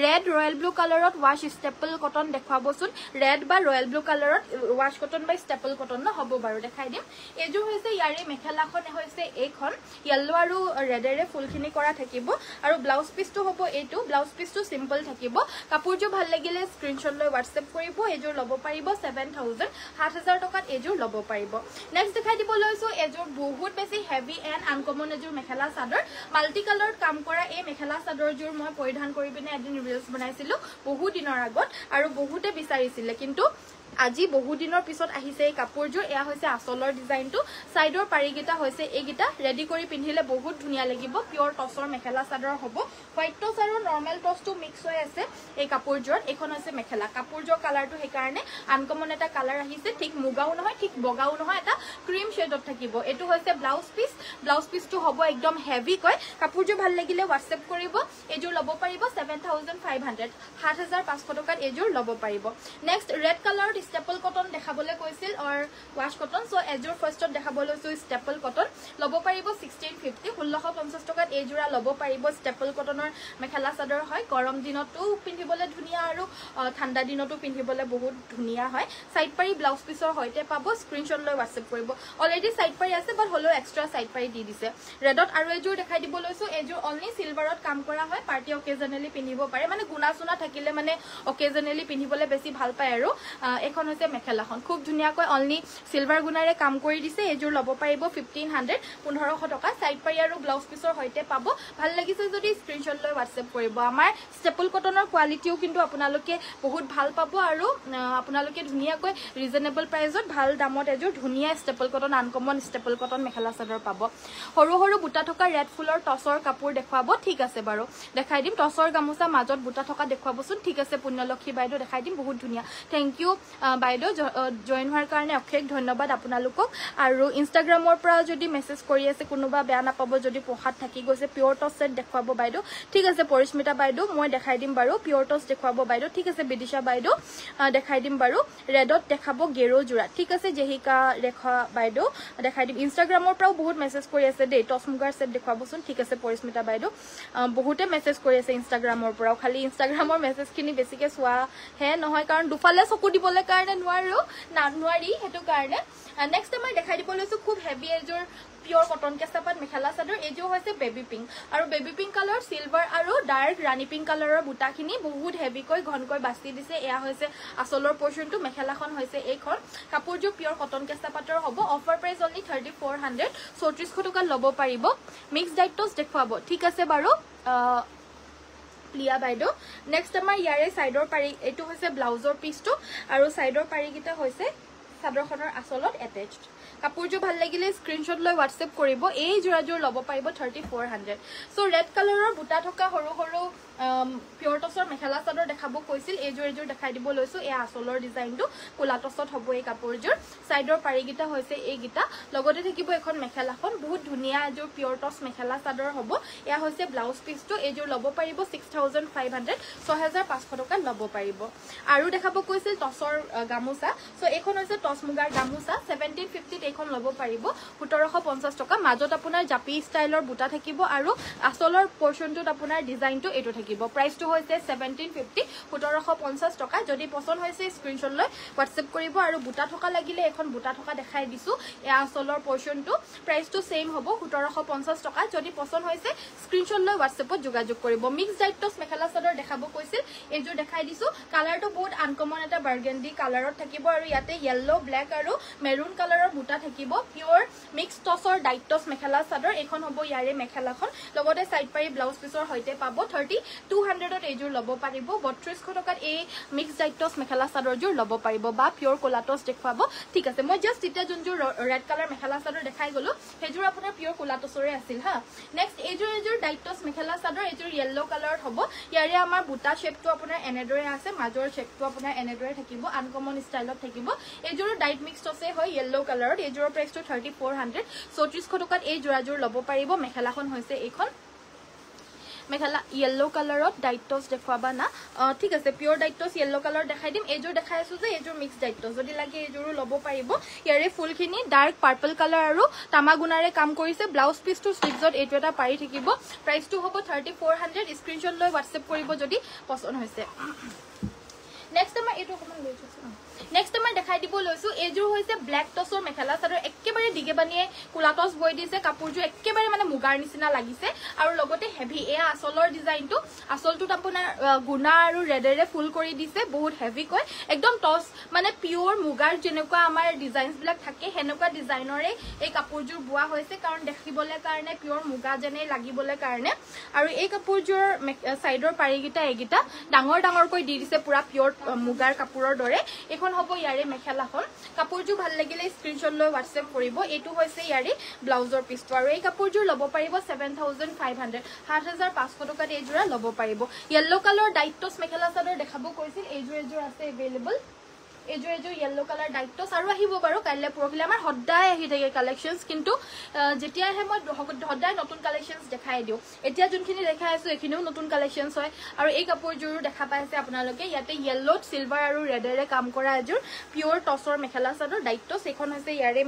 red royal blue কালাৰত ৱাশ ষ্টেপল কটন দেখাবচোন ৰেড বা ৰয়েল ব্লু কালাৰত ৱাশ কটন বা ষ্টেপল কটন ন হ'ব বাৰু দেখাই দিম এযোৰ হৈছে ইয়াৰে মেখেলাখন হৈছে এইখন ইয়েলো আৰু ৰেডেৰে ফুলখিনি কৰা থাকিব আৰু ব্লাউজ পিসটো হ'ব এইটো ব্লাউজ পিসটো সিম্পল থাকিব কাপোৰযোৰ ভাল লাগিলে স্ক্ৰীনশ্বট লৈ হোৱাটছএপ কৰিব এযোৰ ল'ব পাৰিব 7000 7000 টকাত এযোৰ ল'ব পাৰিব নেক্সট দেখাই দিব লৈছো এযোৰ বহুত বেছি হেভি এণ্ড আনকমন এযোৰ মেখেলা চাদৰ মাল্টি কালাৰত কাম কৰা এই মেখেলা চাদৰযোৰ মই পৰিধান কৰি পিনে এদিন ৰিলছ বনাইছিলো বহুত দিনৰ আগত আৰু বহুতে বিচাৰিছিলে কিন্তু আজি বহু দিনৰ পিছত আহিছে এই কাপোৰযোৰ এয়া হৈছে আচলৰ ডিজাইনটো সাইডৰ পাৰিগিটা হৈছে এইগিটা ৰেডি কৰি পিন্ধিলে বহুত ধুনিয়া লাগিব পিওৰ টসৰ মেখেলা চাদৰ হ'ব হোয়াইট টস আৰু নৰমাল টসটো মিক্স হৈ আছে এই কাপোৰযোৰ এখন হৈছে মেখেলা কাপোৰযোৰ কালাৰটো হে কাৰণে আনকমন এটা কালাৰ আহিছে ঠিক মুগাও নহয় ঠিক বগাও নহয় এটা ক্ৰীম শেডত থাকিব এটো হৈছে ব্লাউজ পিসটো হ'ব একদম হেভি কয় কাপোৰযোৰ ভাল লাগিলে WhatsApp কৰিব এযোৰ লব পাৰিব 7500 7500 টকাত এযোৰ লব পাৰিব নেক্সট ৰেড কালাৰত স্টেপল কটন দেখাবলে কৈছিল অৰ ওয়াশ কটন সো এযোৰ ফাৰ্ষ্টত দেখাবলে সো স্টেপল কটন লব পাৰিব 1650 1650 টকাত এযোৰা লব পাৰিব স্টেপল কটনৰ মেখেলা চাদৰ হয় গৰম দিনতো পিন্ধিবলে ধুনিয়া আৰু ঠাণ্ডা দিনতো পিন্ধিবলে বহুত ধুনিয়া হয় সাইড পাৰি ব্লাউজ পিসৰ হইতে পাব স্ক্ৰিনশট লৈ WhatsApp কৰিব অলৰেডি সাইড পাৰি আছে বাট হলো এক্সট্ৰা সাইড পাৰি দি দিছে ৰেডত আৰু এযোৰ দেখাই দিব লৈছো এযোৰ অনলি সিলভাৰত কাম কৰা হয় পাৰ্টি অকেজনেলি পিন্ধিব পাৰে মানে গুনা সুনা থাকিলে মানে অকেজনেলি পিন্ধিবলে বেছি ভাল পায় আৰু এখন হৈছে মেখেলাখন খুব ধুনিয়াকৈ অনলি সিলভাৰ গুনাৰে কাম কৰি দিছে এযোৰ লব পাৰিব 1500 1500 টকা সাইড পাৰি আৰু ব্লাউজ পিসৰ হইতে পাব ভাল লাগিছে যদি স্ক্ৰিনশট লৈ WhatsApp কৰিব আমাৰ স্টেপল কটনৰ কোৱালিটিও কিন্তু আপোনালোকে বহুত ভাল পাব আৰু আপোনালোকে ধুনিয়াকৈ ৰিজনেবল প্ৰাইসত ভাল দামত এযোৰ ধুনিয়া staple cotton uncommon staple cotton mekhela chador পাব সৰু সৰু বুটা থকা ৰেড ফুলৰ টসৰ কাপোৰ দেখুৱাব ঠিক আছে বাৰু দেখাই দিম টসৰ গামোচা মাজত বুটা থকা দেখুৱাবচোন ঠিক আছে পুণ্যলক্ষী বাইদেউ দেখাই দিম বহুত ধুনিয়া থ্যাংক ইউ বাইদেউ জয়েন হোৱাৰ কাৰণে অশেষ ধন্যবাদ আপোনালোকক আৰু ইনষ্টাগ্ৰামৰ পৰা যদি মেসেজ কৰি আছে কোনোবা বেয়া নাপাব যদি পঢ়াত থাকি গৈছে পিওৰ টস সেট দেখুৱাব বাইদেউ ঠিক আছে পৰিস্মিতা বাইদেউ মই দেখাই দিম বাৰু পিওৰ টস দেখুৱাব বাইদেউ ঠিক আছে বিদিশা বাইদেউ দেখাই দিম বাৰু ৰেডত দেখাব গেৰো জোৰা ঠিক আছে জেহিকা ৰেখা বাইদেউ দেখাই দিম ইনষ্টাগ্ৰামৰ পৰাও বহুত মেসেজ কৰি আছে দেই টস মুগাৰ সেট দেখুৱাবচোন ঠিক আছে পৰিস্মিতা বাইদেউ বহুতে মেসেজ কৰি আছে ইনষ্টাগ্ৰামৰ পৰাও খালি ইনষ্টাগ্ৰামৰ মেসেজ খিনি বেছিকে সোৱা হে নহয় কাৰণ দুফালে চকু দিবলে কাৰণে নোৱাৰি হেতু কাৰণে নেক্সট আমাৰ দেখাই দিব লৈছো খুব হেভি এযোৰ পিওৰ কটন কেঁচাপাত মেখেলা চাদৰ এযোৰ হৈছে বেবি পিংক আৰু বেবি পিংক কালাৰ সিলভাৰ আৰু ডাৰ্ক ৰাণী পিংক কালাৰৰ বুটাখিনি বহুত হেভিকৈ ঘনকৈ বাছি দিছে এয়া হৈছে আচলৰ পৰ্চনটো মেখেলাখন হৈছে এইখন কাপোৰযোৰ পিওৰ কটন কেঁচাপাতৰ হ'ব অফাৰ প্ৰাইস অনলি 3400 3400 টকা লব পাৰিব মিক্স ডাইটস দেখুৱাব ঠিক আছে বাৰু প্লিয়া বাইদেউ নেক্সট আমাৰ ইয়াৰে সাইডৰ পাৰি এটো হৈছে ব্লাউজৰ পিসটো আৰু সাইডৰ পাৰিগিটা হৈছে চাদৰখনৰ আচলত এটেচড কাপোৰযোৰ ভাল লাগিলে স্ক্ৰিনশট লৈ WhatsApp কৰিব এই জোৰাযোৰ লব পাৰিব 3400 সো ৰেড কালাৰৰ বুটা থকা সৰু সৰু পিওৰ টসৰ মেখেলা চাদৰ দেখাব কৈছিল এযোৰ দেখাই দিব লৈছো এ আচলৰ ডিজাইনটো কোলা টসত হ'ব এই কাপোৰযোৰ সাইডৰ পাৰিগিটা হৈছে এইগিটা লগতে থাকিব এখন মেখেলাখন বহুত ধুনিয়া এযোৰ পিওৰ টস মেখেলা চাদৰ হ'ব এয়া হৈছে ব্লাউজ পিসটো এযোৰ লব পাৰিব 6500 6500 টকা লব পাৰিব আৰু দেখাব কৈছিল টসৰ গামোচা সো এখন হৈছে টস মুগাৰ গামোচা 1750 এইখন লব পাৰিব 1750 টকা মাজত আপোনাৰ জাপি ষ্টাইলৰ বুটা থাকিব আৰু আচলৰ পৰ্চনটোত আপোনাৰ ডিজাইনটো এটো থাকিব প্ৰাইসটো হৈছে 1750 1750 টকা যদি পছন্দ হৈছে স্ক্ৰিনশট লৈ WhatsApp কৰিব আৰু বুটা থকা লাগিলে এখন বুটা থকা দেখাই দিছো এ আচলৰ পৰ্চনটো প্ৰাইসটো সেম হ'ব 1750 টকা যদি পছন্দ হৈছে স্ক্ৰিনশট লৈ WhatsAppত যোগাযোগ কৰিব মিক্স ডাইটস মেখেলা চাদৰ দেখাব কৈছিল এযোৰ দেখাই দিছো কালাৰটো বহুত আনকমন এটা বাৰ্গেন্ডি কালাৰত থাকিব আৰু ইয়াতে ইয়েলো ব্ল্যাক আৰু মেৰুন কালাৰৰ বুটা থাকিব পিওৰ মিক্স টসৰ ডাইটস মেখেলা চাদৰ এখন হ'ব ইয়াৰে মেখেলাখন লগতে সাইড পাৰি ব্লাউজ পিসৰ হইতে পাব 3200ত এযোৰ লব পাৰিব 3200 টকাত এই মিক্স ডাইটস মেখেলা চাদৰযোৰ লব পাৰিব বা পিওৰ কোলাটস দেখুৱাব ঠিক আছে মই জাস্ট ইটা যোনযোৰ ৰেড কালাৰ মেখেলা চাদৰ দেখাই গলো হেযোৰ আপোনাৰ পিওৰ কোলাটসৰে আছিল হা নেক্সট এযোৰ ডাইটস মেখেলা চাদৰ এযোৰ ইয়েলো কালাৰত হ'ব ইয়াৰে আমাৰ বুটা শেপটো আপোনাৰ এনেদৰে আছে মাজৰ শেপটো আপোনাৰ এনেদৰে থাকিব আনকমন ষ্টাইলত থাকিব এযোৰ ডাইট মিক্স টসে হয় ইয়েলো কালাৰত এযোৰ প্ৰাইসটো 3400 3400 টকাত এই জোৰাযোৰ লব পাৰিব মেখেলাখন হৈছে এইখন মেখেলা ইয়েলো কালাৰত ডাইটস দেখুৱাবা না ঠিক আছে পিওৰ ডাইটস ইয়েলো কালাৰ দেখাই দিম এযোৰ দেখাই আছো যে এযোৰ মিক্স ডাইটস যদি লাগে এযোৰো লব পাৰিব ইয়াৰে ফুলখিনি ডাৰ্ক পাৰ্পল কালাৰ আৰু তামাগুনাৰে কাম কৰিছে ব্লাউজ পিসটো স্লিভছত এটো এটা পাৰি থাকিব প্ৰাইসটো হ'ব 3400 স্ক্ৰিনশট লৈ WhatsApp কৰিব যদি পছন্দ হৈছে নেক্সট আমাৰ এটো অকমান লৈ আছো নেক্সট আমাৰ দেখাই দিব লৈছো এযোৰ হৈছে ব্ল্যাক টসৰ মেখেলা চাদৰ একেবাৰে দিগেবানিয়ে কোলা টস বৈ দিছে কাপোৰযোৰ একেবাৰে মানে মুগাৰ নিচিনা লাগিছে আৰু লগতে হেভি এয়া আচলৰ ডিজাইনটো আচলটোত আপোনাৰ গুনা আৰু ৰেডেৰে ফুল কৰি দিছে বহুত হেভি কৈ একদম টস মানে পিওৰ মুগাৰ যেনেকুৱা আমাৰ ডিজাইনস বিলাক থাকে হেনেকুৱা ডিজাইনৰে এই কাপোৰযোৰ বুৱা হৈছে কাৰণ দেখিবলে কাৰণে পিওৰ মুগা যেনে লাগিবলে কাৰণে আৰু এই কাপোৰযোৰ সাইডৰ পাৰিগিটা এগিটা ডাঙৰ কৈ দি দিছে পুৰা পিওৰ মুগাৰ কাপোৰৰ দৰে এখন এইখন হ'ব ইয়াৰে মেখেলাখন কাপোৰযোৰ ভাল লাগিলে স্ক্ৰিনশ্বট লৈ WhatsApp কৰিব এইটো হৈছে ইয়াৰে ব্লাউজৰ পিছটো আৰু এই কাপোৰযোৰ ল'ব পাৰিব 7500 7500 টকাত এই জোৰা ল'ব পাৰিব yellow color tights mekhela chador দেখাব কৈছিল এজোৰ আছে अवेलेबल এজোৰ yellow color ডাইটছ আৰু আহিব বাৰু কাইলে পৰহিলে আমাৰ হদাই আহি থাকে কালেকশনস কিন্তু যেতিয়া হে মই হদাই নতুন কালেকশনস দেখাই দিও এতিয়া যোনখিনি দেখাই আছো এখিনিও নতুন কালেকশনস হয় আৰু এই কাপোৰযোৰ দেখা পাইছে আপোনালোকে ইয়াতে yellow silver আৰু ৰেডেৰে কাম কৰা এজোৰ পিওৰ টছৰ মেখেলা চাদৰ ডাইটছ এখন হৈছে ইয়াৰে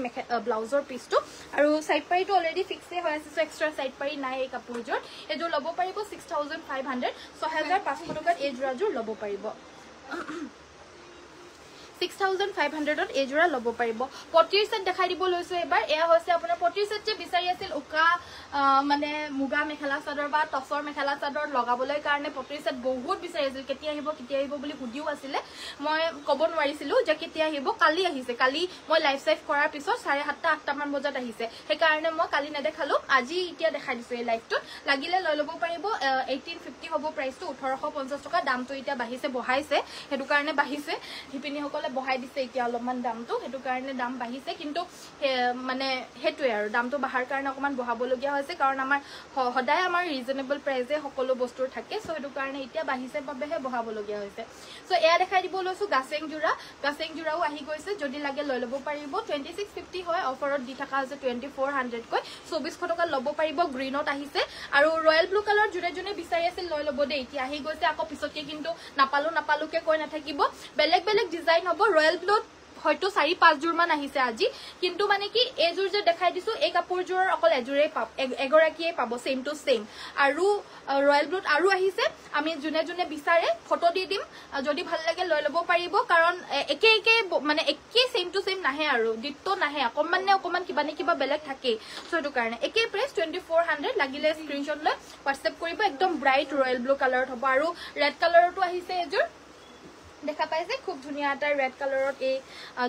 ব্লাউজৰ পিছটো আৰু সাইড পাৰিটো অলৰেডি ফিক্সে হৈ আছে সো এক্সট্ৰা সাইড পাৰি নাই এই কাপোৰযোৰ এজোৰ ল'ব পাৰিব 6500 6500 টকাত এই জোৰাযোৰ ল'ব পাৰিব 6500 ত এজোৰা ল'ব পাৰিব পটিৰ সেট দেখাই দিব লৈছো এবাৰ এয়া হৈছে আপোনাৰ পটিৰ সেট যে বিচাৰি আছিল উকা মানে মুগা মেখেলা চাদৰ বা টছৰ মেখেলা চাদৰ লগাবলৈ কাৰণে পটিৰ সেট বহুত বিচাৰি আছিল কেতিয়া আহিব বুলি সুধিও আছিল মই ক'ব নোৱাৰিছিলো যে কেতিয়া আহিব কালি আহিছে কালি মই লাইভ সাইভ কৰাৰ পিছত 7:30 8টা মান বজাত আহিছে সেই কাৰণে মই কালি নেদেখালো আজি এতিয়া দেখাই দিছো এই লাইভটো লাগিলে লৈ ল'ব পাৰিব 1850 হ'ব প্ৰাইসটো 1850 টকা দামটো এতিয়া বাঢ়িছে বঢ়াইছে হেতু কাৰণে বাঢ়িছে হিপিনি সকলে বহাই দিছে এতিয়া অলপমান দামটো হেতু কাৰণে দাম বাঢ়িছে কিন্তু মানে হেতুৱে আৰু দামটো বাঢ়াৰ কাৰণে অকমান বঢ়াবলগিয়া হৈছে কাৰণ আমাৰ হদাই আমাৰ ৰিজনেবল প্ৰাইসে সকলো বস্তুৰ থাকে সো হেতু কাৰণে এতিয়া বাঢ়িছে বাবেহে বঢ়াবলগিয়া হৈছে সো এয়া দেখাই দিব লৈছো গাছেং জোৰাও আহি গৈছে যদি লাগে লৈ ল'ব পাৰিব 2650 হয় অফাৰত দি থকা আছে 2400 কৈ 2400 টকা ল'ব পাৰিব গ্ৰীনত আহিছে আৰু ৰয়েল ব্লু কালাৰ জুনে বিচাৰি আছিল লৈ ল'ব দে এতিয়া আহি গৈছে আকৌ পিছতকে কিন্তু নাপালোকে কৈ নাথাকিব বেলেগ ডিজাইন হ'ব ৰয়েল ব্লুত হয়তো 4-5 জোৰ মান আহিছে আজি কিন্তু মানে কি এজোৰ যে দেখাই দিছো এই কাপোৰজোৰ অকল এজোৰে পাব এগৰাকীয়ে পাব সেম টু সেম আৰু ৰয়েল ব্লুত আৰু আহিছে আমি জুনে বিচাৰে ফটো দি দিম যদি ভাল লাগে লৈ ল'ব পাৰিব কাৰণ একে মানে একে সেম টু সেম নাহে আৰু দিত্তো নাহে অকমান কিবা বেলেগ থাকে সো এটো কাৰণে একে প্ৰাইস 2400 লাগিলে স্ক্ৰিনশ্বট লৈ WhatsApp কৰিব একদম ব্ৰাইট ৰয়েল ব্লু কালাৰত হ'ব আৰু ৰেড কালাৰটো আহিছে এজোৰ দেখা পাইছে খুব ধুনিয়া এটা ৰেড কালাৰত এই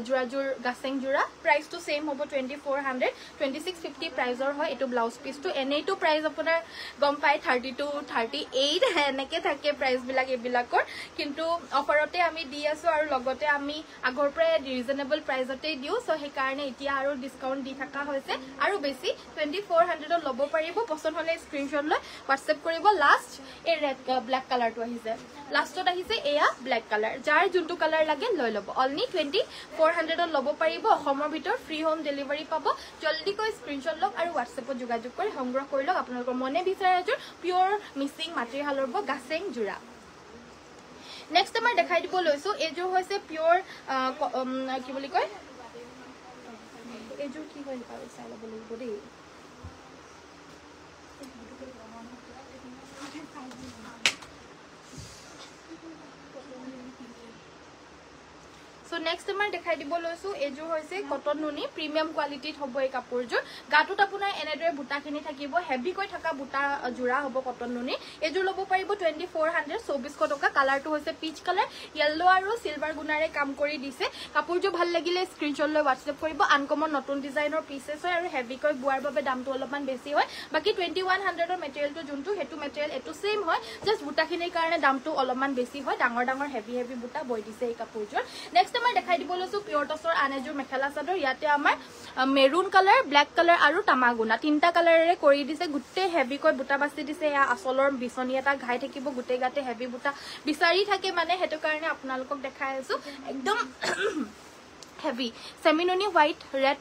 জোৰাজোৰ গাছেং জোৰা প্ৰাইসটো সেম হ'ব 2400 2650 প্ৰাইসৰ হয় এটো ব্লাউজ পিসটো এনেটো প্ৰাইস আপোনাৰ গম পাই 32 38 এনেকে থাকে প্ৰাইস বিলাক এবিলাকৰ কিন্তু অফাৰতে আমি দি আছো আৰু লগতে আমি আগৰ পৰা ৰিজনেবল প্ৰাইসতে দিও সো হে কাৰণে এতিয়া আৰু ডিসকাউন্ট দি থকা হৈছে আৰু বেছি 2400 ত ল'ব পাৰিব পছন্দ হলে স্ক্ৰিনশ্বট লৈ WhatsApp কৰিব লাষ্ট এই ৰেড ব্ল্যাক কালাৰটো আহিছে লাষ্টত আহিছে এয়া ব্ল্যাক কালাৰ যাৰ যোনটো কালাৰ লাগে লৈ ল'ব অনলি 2400 ত ল'ব পাৰিব অসমৰ ভিতৰ ফ্ৰী হোম ডেলিভাৰী পাব জলদি কৈ স্ক্ৰিনশ্বট লওক আৰু WhatsAppত যোগাযোগ কৰি সংগ্ৰহ কৰি লওক আপোনালোকৰ মনে বিচাৰে যে পিওৰ মিক্সিং মাটেৰিয়েলৰ গাছেং জোৰা নেক্সট আমাৰ দেখাই দিব লৈছো এজোৰ হৈছে পিওৰ কি বুলি কয় এজোৰ কি হয় পাৰো চাই ল'ব লাগিব দেই সো নেক্সট আমাৰ দেখাই দিব লৈছো এজোৰ হৈছে কটন নুনি প্ৰিমিয়াম কোৱালিটিত হ'ব এই কাপোৰজোৰ গাটোত আপোনাৰ এনেদৰে বুটাখিনি থাকিব হেভি কৈ থকা বুটা জোৰা হ'ব কটন নুনি এজোৰ ল'ব পাৰিব 2400 2400 টকা কালাৰটো হৈছে পিচ কালাৰ yellow আৰু সিলভাৰ গুণাৰে কাম কৰি দিছে কাপোৰজোৰ ভাল লাগিলে স্ক্ৰিনশ্বট লৈ WhatsApp কৰিব আনকমন নতুন ডিজাইনৰ পিসেছ হয় আৰু হেভি কৈ বুৱাৰ বাবে দামটো অলপমান বেছি হয় বাকি 2100 ৰ মেটেৰিয়েলটো যোনটো হেতু মেটেৰিয়েল এটো সেম হয় জাস্ট বুটাখিনিৰ কাৰণে দামটো অলপমান বেছি হয় ডাঙৰ হেভি বুটা বৈ দিছে এই কাপোৰজোৰ নেক্সট আমাৰ দেখাই দিব লৈছো পিওৰ টছৰ আনেজোৰ মেখেলা চাদৰ ইয়াতে আমাৰ মেৰুন কালাৰ ব্ল্যাক কালাৰ আৰু তামাগুনা তিনটা কালাৰেৰে কৰি দিছে গুটে হেভি কৈ বুটা বাছি দিছে ইয়া আসলৰ বিছনি এটা ঘাই থাকিব গুটে গাতে হেভি বুটা বিচাৰি থাকে মানে হেতু কাৰণে আপোনালোকক দেখাই আছো একদম heavy seminoni white red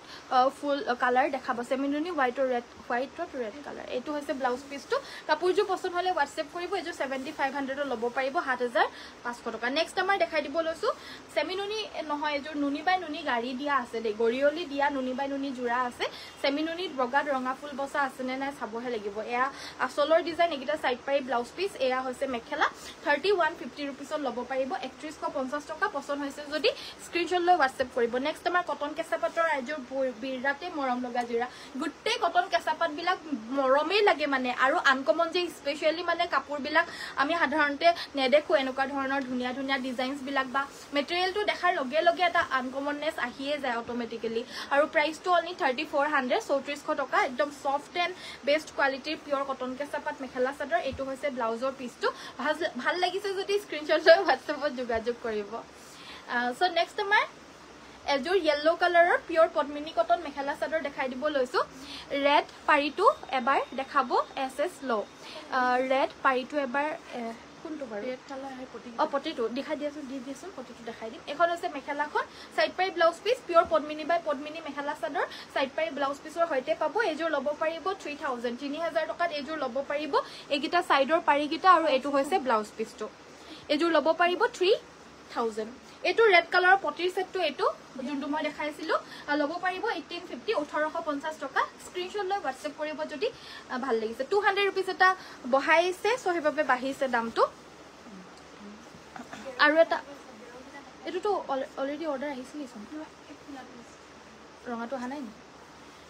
full color দেখাব seminoni white or red color এটো হৈছে ব্লাউজ পিসটো কাপোৰজো পছন্দ হলে WhatsApp কৰিব এজো 7500 ল'ব পাৰিব 7500 টকা নেক্সট আমাৰ দেখাই দিব লৈছো seminoni নহয় এজো নুনি বাই নুনি গাড়ী দিয়া আছে দে গৰিয়লি দিয়া নুনি বাই নুনি জোৰা আছে seminoni বগা ৰঙা ফুল বসা আছে নে নাই চাবহে লাগিব এয়া আসলৰ ডিজাইন একিটা সাইড পাই ব্লাউজ পিস এয়া হৈছে মেখেলা 3150 रुपीसত ল'ব পাৰিব 3150 টকা পছন্দ হৈছে যদি স্ক্ৰিনশ্বট লৈ WhatsApp কৰিব নেক্সট আমাৰ কটন কেঁচাপাতৰ আইজোৰ বিৰাতে মৰম লগা জোৰা গুটে কটন কেঁচাপাত বিলাক মৰমে লাগে মানে আৰু আনকমন যে স্পেশালি মানে কাপোৰ বিলাক আমি সাধাৰণতে নেদেখো এনেকুৱা ধৰণৰ ধুনিয়া ধুনিয়া ডিজাইনস বিলাক বা মেটেৰিয়েলটো দেখাৰ লগে লগে এটা আনকমননেস আহিয়ে যায় অটোমেটিক্যালি আৰু প্ৰাইসটো অনলি 3400 3400 টকা একদম সফট এন্ড বেস্ট কোৱালিটিৰ পিওৰ কটন কেঁচাপাত মেখেলা চাদৰ এটো হৈছে ব্লাউজৰ পিসটো ভাল লাগিছে যদি স্ক্ৰিনশ্বট লৈ WhatsAppত যোগাযোগ কৰিব সো নেক্সট আমাৰ এযোৰ য়েল্লো কালাৰৰ পিয়ৰ পদ্মিনী কটন মেখেলা চাদৰ দেখাই দিব লৈছো ৰেড পাৰিটো এবাৰ দেখাব এছ ল ৰেড পাৰিটো এবাৰ কোনটো বাৰু ৰেড কালাৰ হয় পটিটো দেখাই দিয়াচোন দিয়াচোন পটিটো দেখাই দিম এখন হৈছে মেখেলাখন সাইড পাৰি ব্লাউজ পিস পিয়ৰ পদ্মিনী বাই পদ্মিনী মেখেলা চাদৰ সাইড পাৰি ব্লাউজ পিসৰ সৈতে পাব এযোৰ ল'ব পাৰিব 3000 3000 টকাত এযোৰ ল'ব পাৰিব এইগিটা সাইডৰ পাৰিগিটা আৰু এটো হৈছে ব্লাউজ পিসটো এযোৰ ল'ব পাৰিব 3000 এটো ৰেড কালাৰৰ পটিৰ সেটটো এটো যোনটো মই দেখাইছিলো ল'ব পাৰিব 1850 1850 টকা স্ক্ৰিনশ্বট লৈ WhatsApp কৰিব যদি ভাল লাগিছে 200 रुपीस এটা বহাইছে সো হেবাবে বাহিছে দামটো আৰু এটা এটোটো অলৰেডি অৰ্ডাৰ আহিছিল ইছন ৰঙাটো আহা নাই নি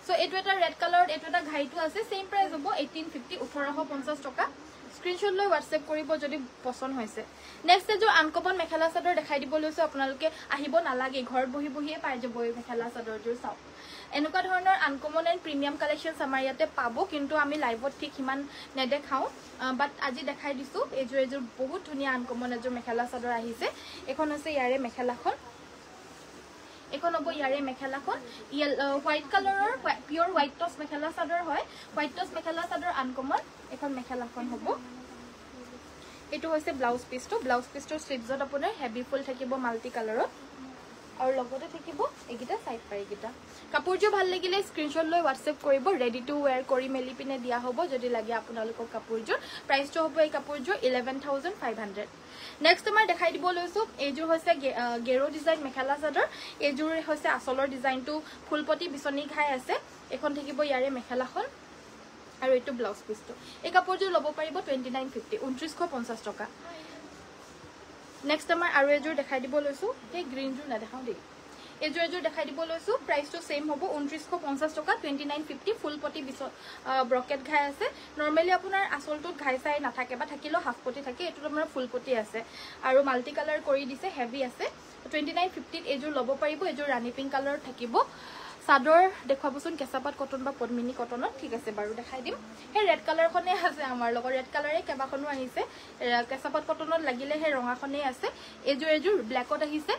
সো এটো এটা ৰেড কালাৰত এটো এটা ঘাইটো আছে সেম প্ৰাইস হ'ব 1850 1850 টকা স্ক্ৰিনশ্বট লৈ WhatsApp কৰিব যদি পছন্দ হৈছে নেক্সট এযোৰ আনকমন মেখেলা চাদৰ দেখাই দিব লৈছো আপোনালোকে আহিব নালাগে ঘৰত বহি বহিয়ে পাই যাব এই মেখেলা চাদৰযোৰ চাও এনেকুৱা ধৰণৰ আনকমন এণ্ড প্ৰিমিয়াম কালেকশনছ আমাৰ ইয়াতে পাব কিন্তু আমি লাইভত ঠিক ইমান নেদেখাও বাট আজি দেখাই দিছো এযোৰ বহুত ধুনীয়া আনকমন এযোৰ মেখেলা চাদৰ আহিছে এখন হৈছে ইয়াৰে মেখেলাখন এখন হ'ব ইয়াৰে মেখেলাখন হোৱাইট কালাৰৰ পিয়ৰ হোৱাইট টছ মেখেলা চাদৰ হয় হোৱাইট টছ মেখেলা চাদৰ আনকমন এখন মেখেলাখন হ'ব এটো হৈছে ব্লাউজ পিসটোৰ স্লিভছত আপোনাৰ হেভি ফুল থাকিব মাল্টি কালাৰত আৰু লগতে থাকিব এগিটা সাইড পাৰিগিটা কাপোৰযোৰ ভাল লাগিলে স্ক্ৰিনশ্বট লৈ WhatsApp কৰিব ৰেডি টু ওয়্যাৰ কৰি মেলি পিনে দিয়া হ'ব যদি লাগে আপোনালোকক কাপোৰযোৰ প্ৰাইসটো হ'ব এই কাপোৰযোৰ 11500 নেক্সট আমাৰ দেখাই দিব লৈছো এইযোৰ হৈছে গেৰো ডিজাইন মেখেলা চাদৰ এইযোৰ হৈছে আসলৰ ডিজাইনটো ফুলপটি বিচনী ঘাই আছে এখন থাকিব ইয়াৰে মেখেলাখন আৰু এটো ব্লাউজ পিসটো এই কাপোৰযোৰ ল'ব পাৰিব 2950 2950 টকা নেক্সট আমাৰ আৰু এযোৰ দেখাই দিব লৈছো এই গ্ৰীনযোৰ না দেখাও দেই এযোৰ দেখাই দিব লৈছো প্ৰাইসটো সেম হ'ব 2950 টকা 2950 ফুলপটি ব্ৰকেট ঘাই আছে নৰমালি আপোনাৰ আসলটোত ঘাই চাই নাথাকে বা থাকিলো হাফ পটি থাকে এটো আমাৰ ফুলপটি আছে আৰু মাল্টি কালাৰ কৰি দিছে হেভি আছে 2950 এযোৰ ল'ব পাৰিব এযোৰ ৰাণী পিংক কালাৰ থাকিব চাদৰ দেখাবচোন কেঁচাপাত কটন বা পদ্মিনী কটনত ঠিক আছে বাৰু দেখাই দিম হে ৰেড কালাৰখনে আছে আমাৰ লগত ৰেড কালাৰে কেবাখনো আহিছে কেঁচাপাত কটনত লাগিলে হে ৰঙাখনে আছে এযোৰ ব্ল্যাকত আহিছে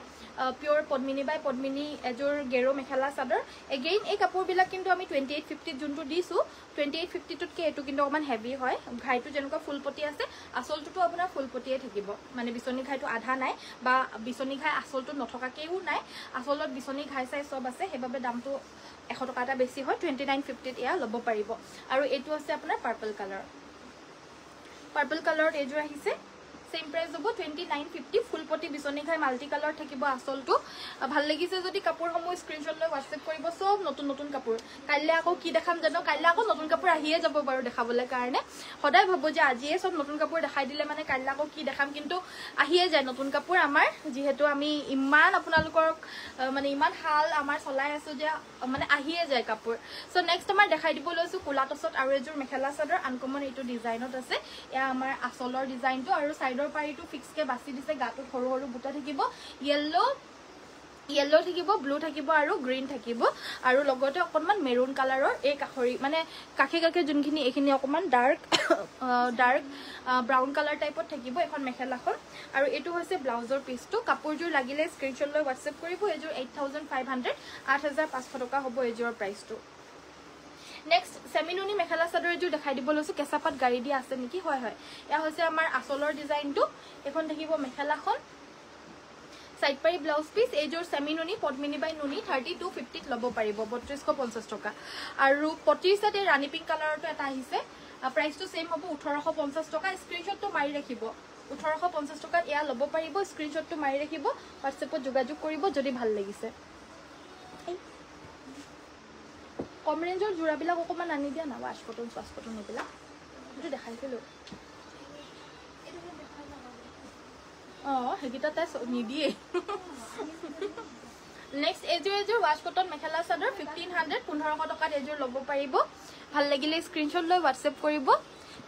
পিয়ৰ পদ্মিনী বাই পদ্মিনী এযোৰ গেৰো মেখেলা চাদৰ এগেইন এই কাপোৰবিলাক কিন্তু আমি 2850 যোনটো দিছো 2850 টতকে এটো কিন্তু অকমান হেভি হয় ঘাইটো যেনেকুৱা ফুলপটি আছে আসলটোটো আপোনাৰ ফুলপটিয়ে থাকিব মানে বিচনী ঘাইটো আধা নাই বা বিচনী ঘাই আসলটো নথকাকেও নাই আসলত বিচনী ঘাই চাই সব আছে হেবাবে দামটো 100 টকা এটা বেছি হয় 2950 এয়া ল'ব পাৰিব আৰু এটো আছে আপোনাৰ পাৰ্পল কালাৰত এযোৰ আহিছে সেম প্ৰাইস হ'ব 2950 ফুলপটি বিচনী ঘাই মাল্টি কালাৰ থাকিব আসলটো ভাল লাগিছে যদি কাপোৰসমূহ স্ক্ৰিনশ্বট লৈ WhatsApp কৰিব সব নতুন কাপোৰ কাইলে আকৌ কি দেখাম জানো কাইলে আকৌ নতুন কাপোৰ আহিয়ে যাব বাৰু দেখাবলৈ কাৰণে সদায় ভাবো যে আজিয়ে সব নতুন কাপোৰ দেখাই দিলে মানে কাইলে আকৌ কি দেখাম কিন্তু আহিয়ে যায় নতুন কাপোৰ আমাৰ যেহেতু আমি ইমান আপোনালোকৰ মানে ইমান হাল আমাৰ চলাই আছো যে মানে আহিয়ে যায় কাপোৰ সো নেক্সট আমাৰ দেখাই দিব লৈছো কোলা টছত আৰু এযোৰ মেখেলা চাদৰ আনকমন এইটো ডিজাইনত আছে এয়া আমাৰ আসলৰ ডিজাইনটো আৰু সাইডৰ পাৰিটো ফিক্স কে বাছি দিছে গাটো সৰু সৰু বুটা থাকিব येलो থাকিব ব্লু থাকিব আৰু গ্ৰীন থাকিব আৰু লগতে অকমান মেৰুন কালাৰৰ এই কাখৰি মানে কাখে যোনখিনি এখিনি অকমান ডাৰ্ক ব্ৰাউন কালাৰ টাইপত থাকিব এখন মেখেলাখন আৰু এটো হৈছে ব্লাউজৰ পিসটো কাপোৰযোৰ লাগিলে স্ক্ৰিনশ্বট লৈ WhatsApp কৰিব এযোৰ 8500 8500 টকা হ'ব এযোৰ প্ৰাইসটো নেক্সট সেমিনুনি মেখেলা চাদৰ এযোৰ দেখাই দিব লৈছো কেঁচাপাত গাড়ী দিয়া আছে নেকি হয় এয়া হৈছে আমাৰ আসলৰ ডিজাইনটো এখন থাকিব মেখেলাখন সাইড পাৰি ব্লাউজ পিস এযোৰ সেমিনুনি পদ্মিনী বাই নুনি 3250 ল'ব পাৰিব 3250 টকা আৰু পটিৰ সাথে ৰাণী পিংক কালাৰটো এটা আহিছে প্ৰাইসটো সেম হ'ব 1850 টকা স্ক্ৰিনশ্বটটো মাৰি ৰাখিব 1850 টকাত এয়া ল'ব পাৰিব স্ক্ৰিনশ্বটটো মাৰি ৰাখিব WhatsAppত যোগাযোগ কৰিব যদি ভাল লাগিছে কম ৰেঞ্জৰ জোৰাবিলাক অকমান আনি দিয়া না ওয়াশ কটন এইবিলাক এটো দেখাইছিলো হেগিটা তাই নিদিয়ে নেক্সট এযোৰ ওয়াশ কটন মেখেলা চাদৰ 1500 1500 টকাত এযোৰ ল'ব পাৰিব ভাল লাগিলে স্ক্ৰিনশ্বট লৈ WhatsApp কৰিব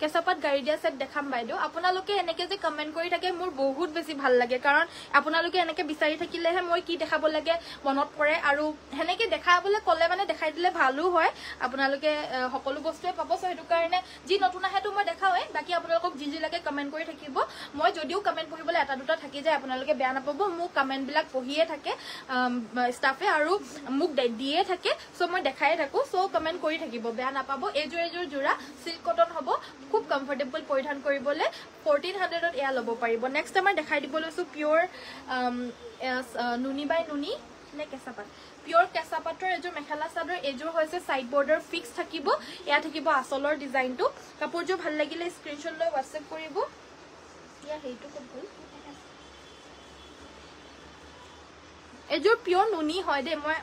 কেঁচাপাত গাড়ী দিয়া সেট দেখাম বাইদেউ আপোনালোকে এনেকে যে কমেন্ট কৰি থাকে মোৰ বহুত বেছি ভাল লাগে কাৰণ আপোনালোকে এনেকে বিচাৰি থাকিলেহে মই কি দেখাব লাগে মনত পৰে আৰু হেনেকে দেখাবলে কলে মানে দেখাই দিলে ভালো হয় আপোনালোকে সকলো বস্তুৱে পাব সো হেতু কাৰণে যি নতুন আহেটো মই দেখাওৱে বাকি আপোনালোকক যি লাগে কমেন্ট কৰি থাকিব মই যদিও কমেন্ট পঢ়িবলৈ এটা দুটা থাকি যায় আপোনালোকে বেয়া নাপাব মোক কমেন্ট বিলাক পঢ়িয়ে থাকে ষ্টাফে আৰু মোক দিয়ে থাকে সো মই দেখাই থাকো সো কমেন্ট কৰি থাকিব বেয়া নাপাব এজোৰ জোৰা সিল্ক কটন হ'ব খুব কমফৰ্টেবল পৰিধান কৰিবলৈ 1400 ত এয়া ল'ব পাৰিব নেক্সট আমাৰ দেখাই দিব লৈছো পিওৰ নুনি বাই নুনি নে কেঁচাপাত পিওৰ কেঁচাপাতৰ এজোৰ মেখেলা চাদৰ এজোৰ হৈছে সাইড বৰ্ডাৰ ফিক্স থাকিব এয়া থাকিব আসলৰ ডিজাইনটো কাপোৰযোৰ ভাল লাগিলে স্ক্ৰিনশ্বট লৈ WhatsApp কৰিব ইয়া হেইটো কত গল এজোৰ পিওৰ নুনি হয় দে মই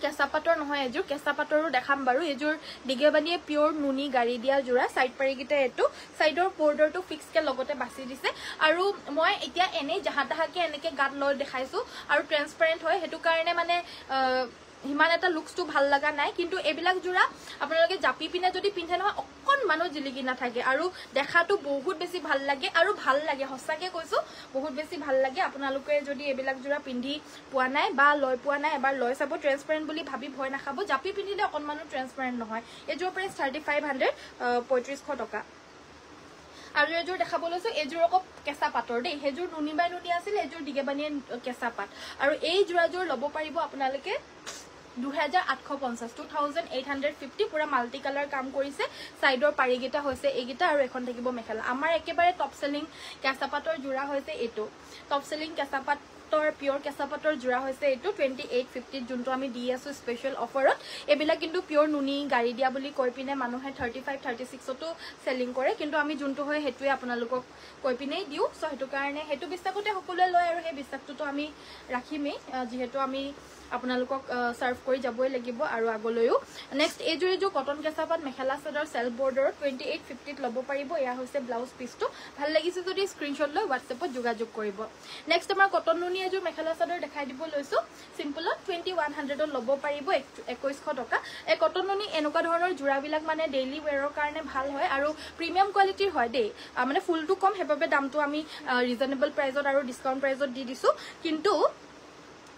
কেঁচাপাতৰ নহয় এজোৰ কেঁচাপাতৰো দেখাম বাৰু এজোৰ দিগেবানিয়ে পিওৰ নুনি গাড়ী দিয়া জোৰা সাইড পাৰিকিটা এটো সাইডৰ বৰ্ডাৰটো ফিক্স কে লগতে বাছি দিছে আৰু মই এতিয়া এনে জাহা তাহাকে এনেকে গাত লৈ দেখাইছো আৰু ট্ৰান্সপাৰেন্ট হয় হেতু কাৰণে মানে হিমান এটা লুকসটো ভাল লাগা নাই কিন্তু এবিলাক জোৰা আপোনালোকে জাপি পিনে যদি পিন্ধে নহয় অকন মানো জিলিকি না থাকে আৰু দেখাটো বহুত বেছি ভাল লাগে আৰু ভাল লাগে হসাকে কৈছো বহুত বেছি ভাল লাগে আপোনালোকে যদি এবিলাক জোৰা পিন্ধি পোৱা নাই বা লৈ পোৱা নাই এবাৰ লৈ চাব ট্ৰান্সপাৰেন্ট বুলি ভাবি ভয় নাখাব জাপি পিন্ধিলে অকন মানো ট্ৰান্সপাৰেন্ট নহয় এজোৰ প্ৰাইস 3500 3500 টকা আৰু এজোৰ দেখাব লৈছো এজোৰ অক কেঁচা পাতৰ দেই হেজোৰ নুনি বাই নুনি আছিল এজোৰ দিগেবানিয়ে কেঁচা পাত আৰু এই জোৰাজোৰ ল'ব পাৰিব আপোনালোকে 2850 পুৰা মাল্টি কালাৰ কাম কৰিছে সাইডৰ পাৰিগিটা হৈছে এগিটা আৰু এখন থাকিব মেখেলা আমাৰ একেবাৰে টপ সেলিং কেঁচাপাতৰ জোৰা হৈছে এটো টপ সেলিং কেঁচাপাতৰ পিওৰ কেঁচাপাতৰ জোৰা হৈছে এটো 2850 যোনটো আমি দি আছো স্পেশাল অফাৰত এবিলা কিন্তু পিওর নুনি গাড়ী দিয়া বুলি কৈ পিনে মানুহে 35 36 তো সেলিং কৰে কিন্তু আমি যোনটো হয় হেতুৱে আপোনালোকক কৈ পিনে দিও সো হেতু কাৰণে হেতু বিশ্বাসতে সকলোৱে লয় আৰু হে বিশ্বাসটো আমি ৰাখিমেই যেহেতু আমি আপোনালোকক সাৰ্ভ কৰি যাবই লাগিব আৰু আগলৈও নেক্সট এজোৰ এজোৰ cotton কেঁচাপাত mekhela chador self border 2850 ত ল'ব পাৰিব এয়া হৈছে ব্লাউজ পিসটো ভাল লাগিছে যদি স্ক্ৰিনশ্বট লৈ WhatsAppত যোগাযোগ কৰিব নেক্সট আমাৰ কটন নুনি এজোৰ মেখেলা চাদৰ দেখাই দিব লৈছো সিম্পলত 2100 ত ল'ব পাৰিব 2100 টকা এই কটন নুনি এনেকুৱা ধৰণৰ জোৰাবিলাক মানে ডেইলি ওয়্যাৰৰ কাৰণে ভাল হয় আৰু প্ৰিমিয়াম কোৱালিটিৰ হয় দেই মানে ফুলটো কম হেবাবে দামটো আমি ৰিজনেবল প্ৰাইসত আৰু ডিসকাউন্ট প্ৰাইসত দি দিছো কিন্তু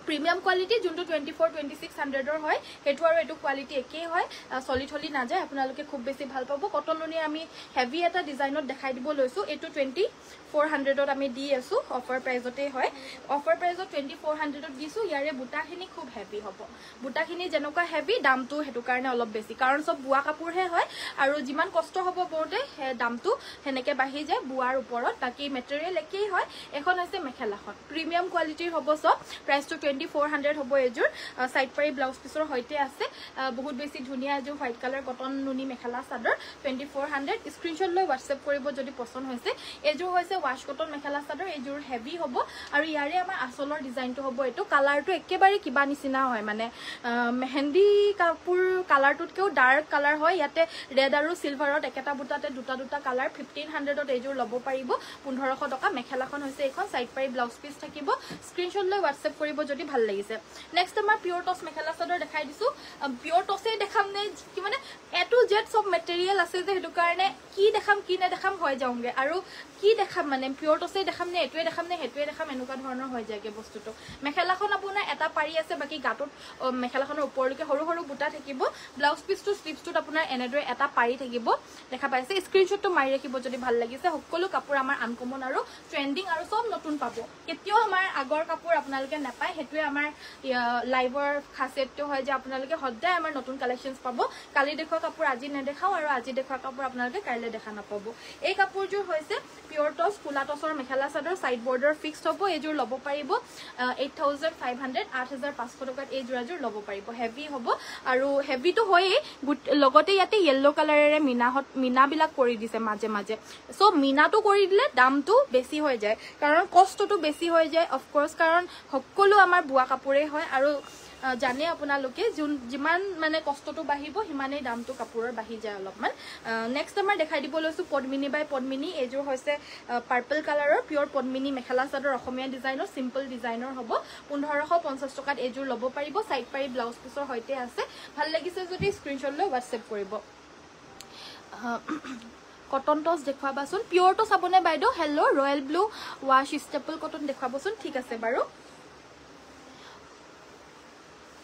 প্ৰিমিয়াম কোয়ালিটি যোনটো 24-2600 হয় হেতু আৰু এটো কোয়ালিটি একেই হয় সলিড হলি না যায় আপোনালোকে খুব বেছি ভাল পাবো কটন নুনি আমি হেভি এটা ডিজাইনত দেখাই দিব লৈছো এটো 2400 ত আমি দি আছো অফাৰ প্ৰাইসতে হয় অফাৰ প্ৰাইসত 2400 ত দিছো ইয়াৰে বুটাখিনি খুব হেভি হ'ব বুটাখিনি যেনকা হেভি দামটো হেতু কাৰণে অলপ বেছি কাৰণ সব বুৱা কাপোৰ হে হয় আৰু যিমান কষ্ট হ'ব বৰতে দামটো হেনেকে বাঢ়ি যায় বুৱাৰ ওপৰত বাকি মেটেৰিয়েল একেই হয় এখন হৈছে মেখেলাখন প্ৰিমিয়াম কোৱালিটিৰ হ'ব সব প্ৰাইসটো 2400 হ'ব এজোৰ সাইড পাৰি ব্লাউজ পিছৰ হৈতে আছে বহুত বেছি ধুনিয়া এজোৰ হোৱাইট কালাৰ কটন নুনি মেখেলা চাদৰ 2400 স্ক্ৰিনশ্বট লৈ WhatsApp কৰিব যদি পছন্দ হৈছে এজোৰ হৈছে ওয়াশ কটন মেখেলা চাদৰ এজোৰ হেভি হ'ব আৰু ইয়াৰে আমাৰ আসলৰ ডিজাইনটো হ'ব এটো কালাৰটো একেবাৰে কিবা নিচিনা হয় মানে মেহেন্দি কাপোৰ কালাৰটোতকেও ডাৰ্ক কালাৰ হয় ইয়াতে ৰেড আৰু সিলভাৰত একেটা বুটাতে দুটা কালাৰ 1500 ত এজোৰ ল'ব পাৰিব 1500 টকা মেখেলাখন হৈছে এখন সাইড পাৰি ব্লাউজ পিস থাকিব স্ক্ৰিনশ্বট লৈ WhatsApp কৰিব যদি ভাল লাগিছে নেক্সট আমাৰ পিওৰ টস মেখেলা চাদৰ দেখাই দিছো পিওৰ টসে দেখাম নে কি মানে এ টু জেড সব মেটেৰিয়েল আছে যে হেতু কাৰণে কি দেখাম কি না দেখাম হৈ যাওঁগে আৰু কি দেখাম মানে পিওৰ টসে দেখাম নে এটোৱে দেখাম নে হেতুৱে দেখাম এনেকুৱা ধৰণৰ হৈ যায়গে বস্তুটো মেখেলাখন আপোনাৰ এটা পাৰি আছে বাকি গাটত মেখেলাখনৰ ওপৰলৈকে সৰু সৰু বুটা থাকিব ব্লাউজ পিসটো স্লিপছটোত আপোনাৰ এনেদৰে এটা পাৰি থাকিব দেখা পাইছে স্ক্ৰিনশ্বটটো মাৰি ৰাখিব যদি ভাল লাগিছে সকলো কাপোৰ আমাৰ আনকমন আৰু ট্ৰেন্ডিং আৰু সব নতুন পাব কেতিয়াও আমাৰ আগৰ কাপোৰ আপোনালোকে নাপায় হেতুৱে আমাৰ লাইভৰ খাসিয়তটো হয় যে আপোনালোকে সদায় আমাৰ নতুন কালেকশনস পাব কালি দেখুৱা কাপোৰ আজি নেদেখাও আৰু আজি দেখুৱা কাপোৰ আপোনালোকে কাইলে দেখা নাপাব এই কাপোৰযোৰ হৈছে পিওৰ টস কুলা টসৰ mekhela chador side border fixed হ'ব এজোৰ ল'ব পাৰিব 8500 8500 টকাত এই জোৰাজোৰ ল'ব পাৰিব হেভি হ'ব আৰু হেভিটো হয়ে লগতে ইয়াতে ইয়েলো কালাৰেৰে মিনা বিলাক কৰি দিছে মাজে মাজে সো মিনাটো কৰি দিলে দামটো বেছি হৈ যায় কাৰণ কষ্টটো বেছি হৈ যায় অফ কোৰ্স কাৰণ সকলো আমাৰ বুৱা কাপোৰে হয় আৰু জানে আপোনালোকে যিমান মানে কষ্টটো বাঢ়িব হিমানেই দামটো কাপোৰৰ বাঢ়ি যায় অলপমান নেক্সট আমাৰ দেখাই দিব লৈছো পদ্মিনী বাই পদ্মিনী এজোৰ হৈছে পাৰ্পল কালাৰৰ পিওৰ পদ্মিনী মেখেলা চাদৰ অসমীয়া ডিজাইনৰ সিম্পল ডিজাইনৰ হ'ব 1550 টকাত এজোৰ ল'ব পাৰিব সাইড পাৰি ব্লাউজ পিছৰ হৈতে আছে ভাল লাগিছে যদি স্ক্ৰিনশ্বট লৈ WhatsApp কৰিব কটন টছ দেখুৱাবাচোন পিওৰটো চাবনে বাইদেউ hello' royal blue wash staple cotton দেখুৱাবচোন ঠিক আছে বাৰু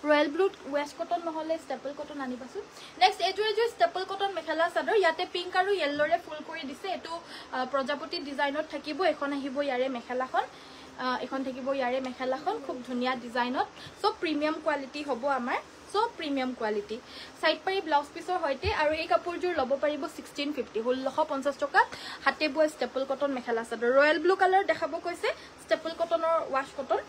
ৰয়েল ব্লু ৱেষ্ট কটন নহলে ষ্টেপল কটন আনিবাচোন নেক্সট এজোৰ ষ্টেপল কটন মেখেলা চাদৰ ইয়াতে পিংক আৰু য়েল্লোৰে ফুল কৰি দিছে এটো প্ৰজাপতি ডিজাইনত থাকিব এখন আহিব ইয়াৰে মেখেলাখন এখন থাকিব ইয়াৰে মেখেলাখন খুব ধুনিয়া ডিজাইনত সব প্ৰিমিয়াম কোৱালিটি হ'ব আমাৰ সব প্ৰিমিয়াম কোৱালিটি সাইড পাৰি ব্লাউজ পিছৰ হইতে আৰু এই কাপোৰজোৰ লব পাৰিব 1650 1650 টকা হাতে বুৱা ষ্টেপল কটন মেখেলা চাদৰ ৰয়েল ব্লু কালাৰ দেখাব কৈছে ষ্টেপল কটনৰ ৱাশ কটন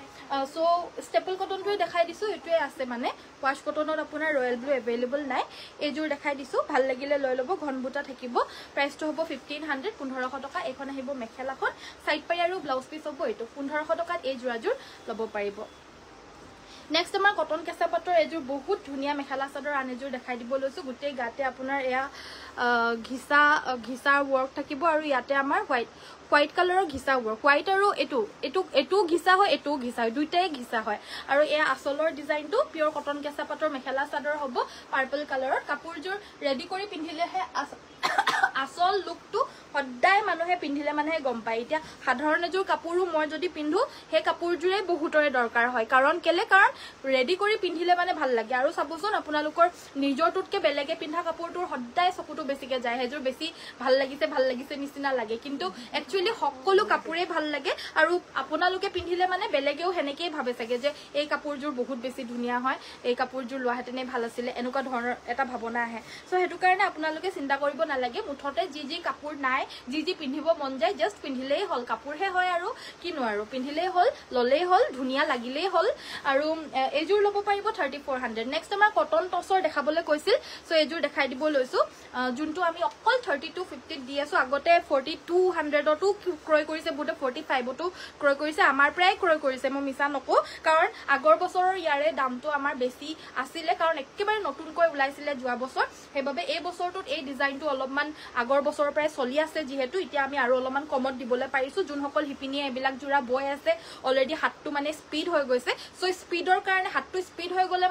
সো ষ্টেপল কটনটো দেখাই দিছো এটোৱে আছে মানে ৱাশ কটনত আপোনাৰ ৰয়েল ব্লু अवेलेबल নাই এজোৰ দেখাই দিছো ভাল লাগিলে লৈ লব ঘনবুটা থাকিব প্ৰাইসটো হ'ব 1500 1500 টকা এখন আহিব মেখেলাখন সাইড পাৰি আৰু ব্লাউজ পিছ হ'ব এটো 1500 টকাত এই জোৰাজোৰ লব পাৰিব নেক্সট আমাৰ কটন কেঁচা পাটৰ এজোৰ বহুত ধুনিয়া মেখেলা চাদৰ আনেজোৰ দেখাই দিব লৈছো গুটেই গাতে আপোনাৰ এয়া ঘিসা ওয়াৰ্ক থাকিব আৰু ইয়াতে আমাৰ হোয়াইট কালাৰৰ ঘিসা ওয়াৰ্ক হোয়াইট আৰু এটো ঘিসা হয় এটো ঘিসা হয় দুইটাই ঘিসা হয় আৰু এয়া আসলৰ ডিজাইনটো পিওৰ কটন কেঁচা পাটৰ মেখেলা চাদৰ হ'ব পাৰ্পল কালাৰৰ কাপোৰজোৰ ৰেডি কৰি পিন্ধিলেহে আসল লুকটো সদায় মানুহে পিন্ধিলে মানুহে গম পায় এতিয়া সাধাৰণ এজোৰ কাপোৰো মই যদি পিন্ধো হে কাপোৰজোৰে বহুতৰে দৰকাৰ হয় কাৰণ ৰেডি কৰি পিন্ধিলে মানে ভাল লাগে আৰু চাবচোন আপোনালোকৰ নিজৰটোতকে বেলেগে পিন্ধা কাপোৰটোৰ সদায় চকুটো বেছিকে যায় হেজোৰ বেছি ভাল লাগিছে নিচিনা লাগে কিন্তু একচুয়ালি সকলো কাপোৰে ভাল লাগে আৰু আপোনালোকে পিন্ধিলে মানে বেলেগেও হেনেকেই ভাবে চাগে যে এই কাপোৰজোৰ বহুত বেছি ধুনিয়া হয় এই কাপোৰজোৰ লোৱাহেতেনে ভাল আছিল এনেকুৱা ধৰণৰ এটা ভাৱনা আহে সো হেতু কাৰণে আপোনালোকে চিন্তা কৰিব নালাগে মুঠতে যি কাপোৰ নাই যি পিন্ধিব মন যায় জাস্ট পিন্ধিলেই হল কাপোৰহে হয় আৰু কিনো আৰু পিন্ধিলেই হল ললেই হল ধুনিয়া লাগিলেই হল আৰু এজোৰ লব পাৰিব 3400 নেক্সট আমাৰ কটন টছৰ দেখাবলৈ কৈছিল সো এজোৰ দেখাই দিব লৈছো যোনটো আমি অকল 3250 দি আছো আগতে 4200 তো ক্ৰয় কৰিছে বুতে 45 তো ক্ৰয় কৰিছে আমাৰ প্ৰায় ক্ৰয় কৰিছে মই মিছা নকো কাৰণ আগৰ বছৰৰ ইয়াৰে দামটো আমাৰ বেছি আছিল কাৰণ একেবাৰে নতুনকৈ ওলাইছিলে যোৱা বছৰ হেবাবে এই বছৰটোত এই ডিজাইনটো অলপমান আগৰ বছৰৰ প্ৰায় চলি আছে যেহেতু এতিয়া আমি আৰু অলপমান কমত দিবলৈ পাৰিছো যোনসকল হিপিনিয়ে এবিলাক জোৰা বয় আছে অলৰেডি হাতটো মানে স্পিড হৈ গৈছে সো স্পিডৰ কাৰণে হাতটো স্পিড হৈ গলে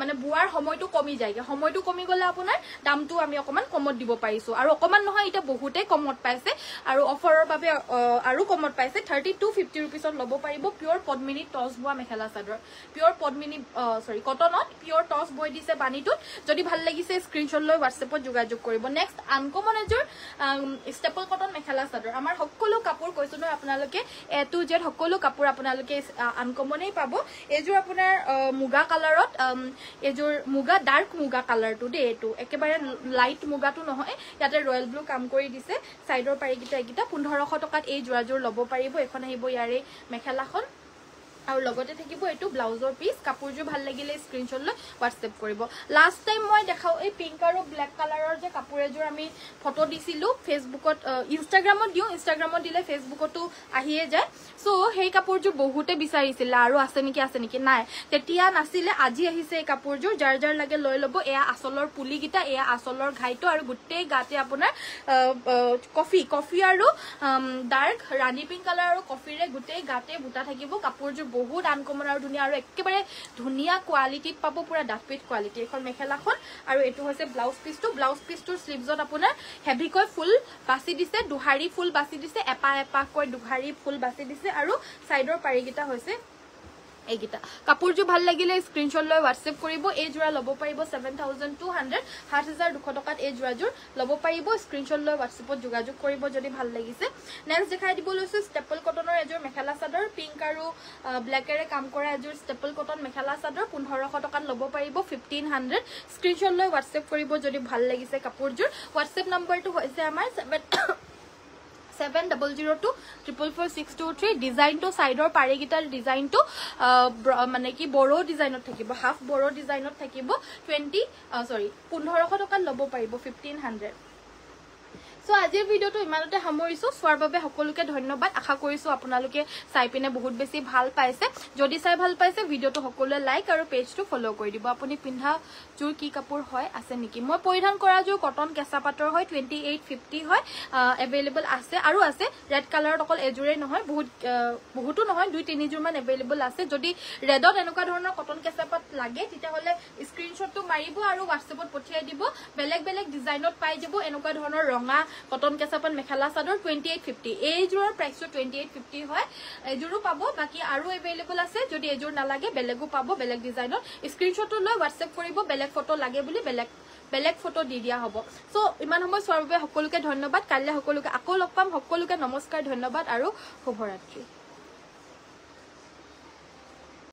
মানে বুৱাৰ সময়টো কমি যায় সময়টো কমি গলে আপোনাৰ দামটো আমি অকমান কমত দিব পাৰিছো আৰু অকমান নহয় এটা বহুতে কমত পাইছে আৰু অফাৰৰ বাবে আৰু কমত পাইছে 3250 रुपीसত লব পাৰিব পিওৰ পদ্মিনী টস বুৱা মেখেলা চাদৰ পিওৰ পদ্মিনী কটনত পিওৰ টস বয় দিছে বানিটোত যদি ভাল লাগিছে স্ক্ৰিনশ্বট লৈ WhatsAppত যোগাযোগ কৰিব নেক্সট আনকমন এজোৰ ষ্টেপল কটন মেখেলা চাদৰ আমাৰ সকলো কাপোৰ কৈছো ন আপোনালোকে এ টু জেড সকলো কাপোৰ আপোনালোকে আনকমনেই পাব এজোৰ আপোনাৰ মুগা কালাৰত এজোৰ মুগা ডাৰ্ক মুগা কালাৰটো দে এটো একেবাৰে লাইট মুগাটো নহয় ইয়াতে ৰয়েল ব্লু কাম কৰি দিছে সাইডৰ পাৰি গিটা 1500 টকাত এই জোৰাজোৰ লব পাৰিব এখন আহিব ইয়াৰে মেখেলাখন আৰু লগতে থাকিব এটো ব্লাউজৰ পিস কাপোৰজোৰ ভাল লাগিলে স্ক্ৰিনশ্বট লৈ WhatsApp কৰিব লাষ্ট টাইম মই দেখাও এই পিংক আৰু ব্ল্যাক কালাৰৰ যে কাপোৰ এজোৰ আমি ফটো দিছিলো ফেসবুকত ইনষ্টাগ্ৰামত দিও ইনষ্টাগ্ৰামত দিলে ফেসবুকতো আহিয়ে যায় সো হেই কাপোৰজোৰ বহুতে বিচাৰিছিল আৰু আছে নেকি নাই তেতিয়া নাছিলে আজি আহিছে এই কাপোৰজোৰ যাৰ লাগে লৈ লব এয়া আসলৰ পুলি গিটা এয়া আসলৰ ঘাইটো আৰু গুটেই গাতে আপোনাৰ কফি আৰু ডাৰ্ক ৰাণী পিংক কালাৰ আৰু কফিৰে গুটেই গাতে বুটা থাকিব কাপোৰজোৰ বহুত আনকমন আৰু ধুনিয়া আৰু একেবাৰে ধুনিয়া কোৱালিটিত পাব পুৰা ডাফপিট কোৱালিটি এখন মেখেলাখন আৰু এটো হৈছে ব্লাউজ পিসটোৰ স্লিভছত আপোনাৰ হেভিকৈ ফুল বাছি দিছে দুহাৰী ফুল বাছি দিছে এপাকৈ দুহাৰী ফুল বাছি দিছে আৰু সাইডৰ পাৰিগিটা হৈছে এইগিটা কাপোৰজোৰ ভাল লাগিলে স্ক্ৰিনশ্বট লৈ WhatsApp কৰিব এই জোৰা লব পাৰিব 7200 7200 টকাত এই জোৰাজোৰ লব পাৰিব স্ক্ৰিনশ্বট লৈ WhatsAppত যোগাযোগ কৰিব যদি ভাল লাগিছে নেক্সট দেখাই দিব লৈছো ষ্টেপল কটনৰ এজোৰ মেখেলা চাদৰ পিংক আৰু ব্ল্যাকেৰে কাম কৰা এজোৰ ষ্টেপল কটন মেখেলা চাদৰ 1500 টকাত লব পাৰিব 1500 স্ক্ৰিনশ্বট লৈ WhatsApp কৰিব যদি ভাল লাগিছে কাপোৰজোৰ WhatsApp নম্বৰটো হৈছে আমাৰ 7002444623 ডিজাইনটো সাইডৰ পাৰিগিটাৰ ডিজাইনটো মানে কি বড়ো ডিজাইনত থাকিব হাফ বড়ো ডিজাইনত থাকিব 1500 টকা লব পাৰিব 1500 সো আজিৰ ভিডিওটো ইমানতে সামৰিছো সোৱাৰ বাবে সকলোকে ধন্যবাদ আশা কৰিছো আপোনালোকে চাই পিনে বহুত বেছি ভাল পাইছে যদি চাই ভাল পাইছে ভিডিওটো সকলোৱে লাইক আৰু পেজটো ফলো কৰি দিব আপুনি পিন্ধা জোৰ কি কাপোৰ হয় আছে নেকি মই পৰিধান কৰা জোৰ কটন কেঁচা পাটৰ হয় 2850 হয় अवेलेबल আছে আৰু আছে ৰেড কালাৰত অকল এজোৰে নহয় বহুতো নহয় 2-3 জোৰ মান अवेलेबल আছে যদি ৰেডত এনেকুৱা ধৰণৰ কটন কেঁচা পাট লাগে তেতিয়া হলে স্ক্ৰিনশ্বটটো মাৰিব আৰু WhatsAppত পঠিয়াই দিব বেলেগ ডিজাইনত পাই যাব এনেকুৱা ধৰণৰ ৰঙা কটন কেঁচাপাত মেখেলা চাদৰ 2850 এইযোৰৰ প্ৰাইচটো 2850 হয় এইযোৰো পাব বাকি আৰু এভেইলেবল আছে যদি এইযোৰ নালাগে বেলেগো পাব বেলেগ ডিজাইনৰ স্ক্ৰিনশ্বটটো লৈ হোৱাটছএপ কৰিব বেলেগ ফটো লাগে বুলি বেলেগ ফটো দি দিয়া হ'ব সো ইমান সময় চোৱাৰ বাবে সকলোকে ধন্যবাদ কাইলৈ সকলোকে আকৌ লগ পাম সকলোকে নমস্কাৰ ধন্যবাদ আৰু শুভৰাত্ৰি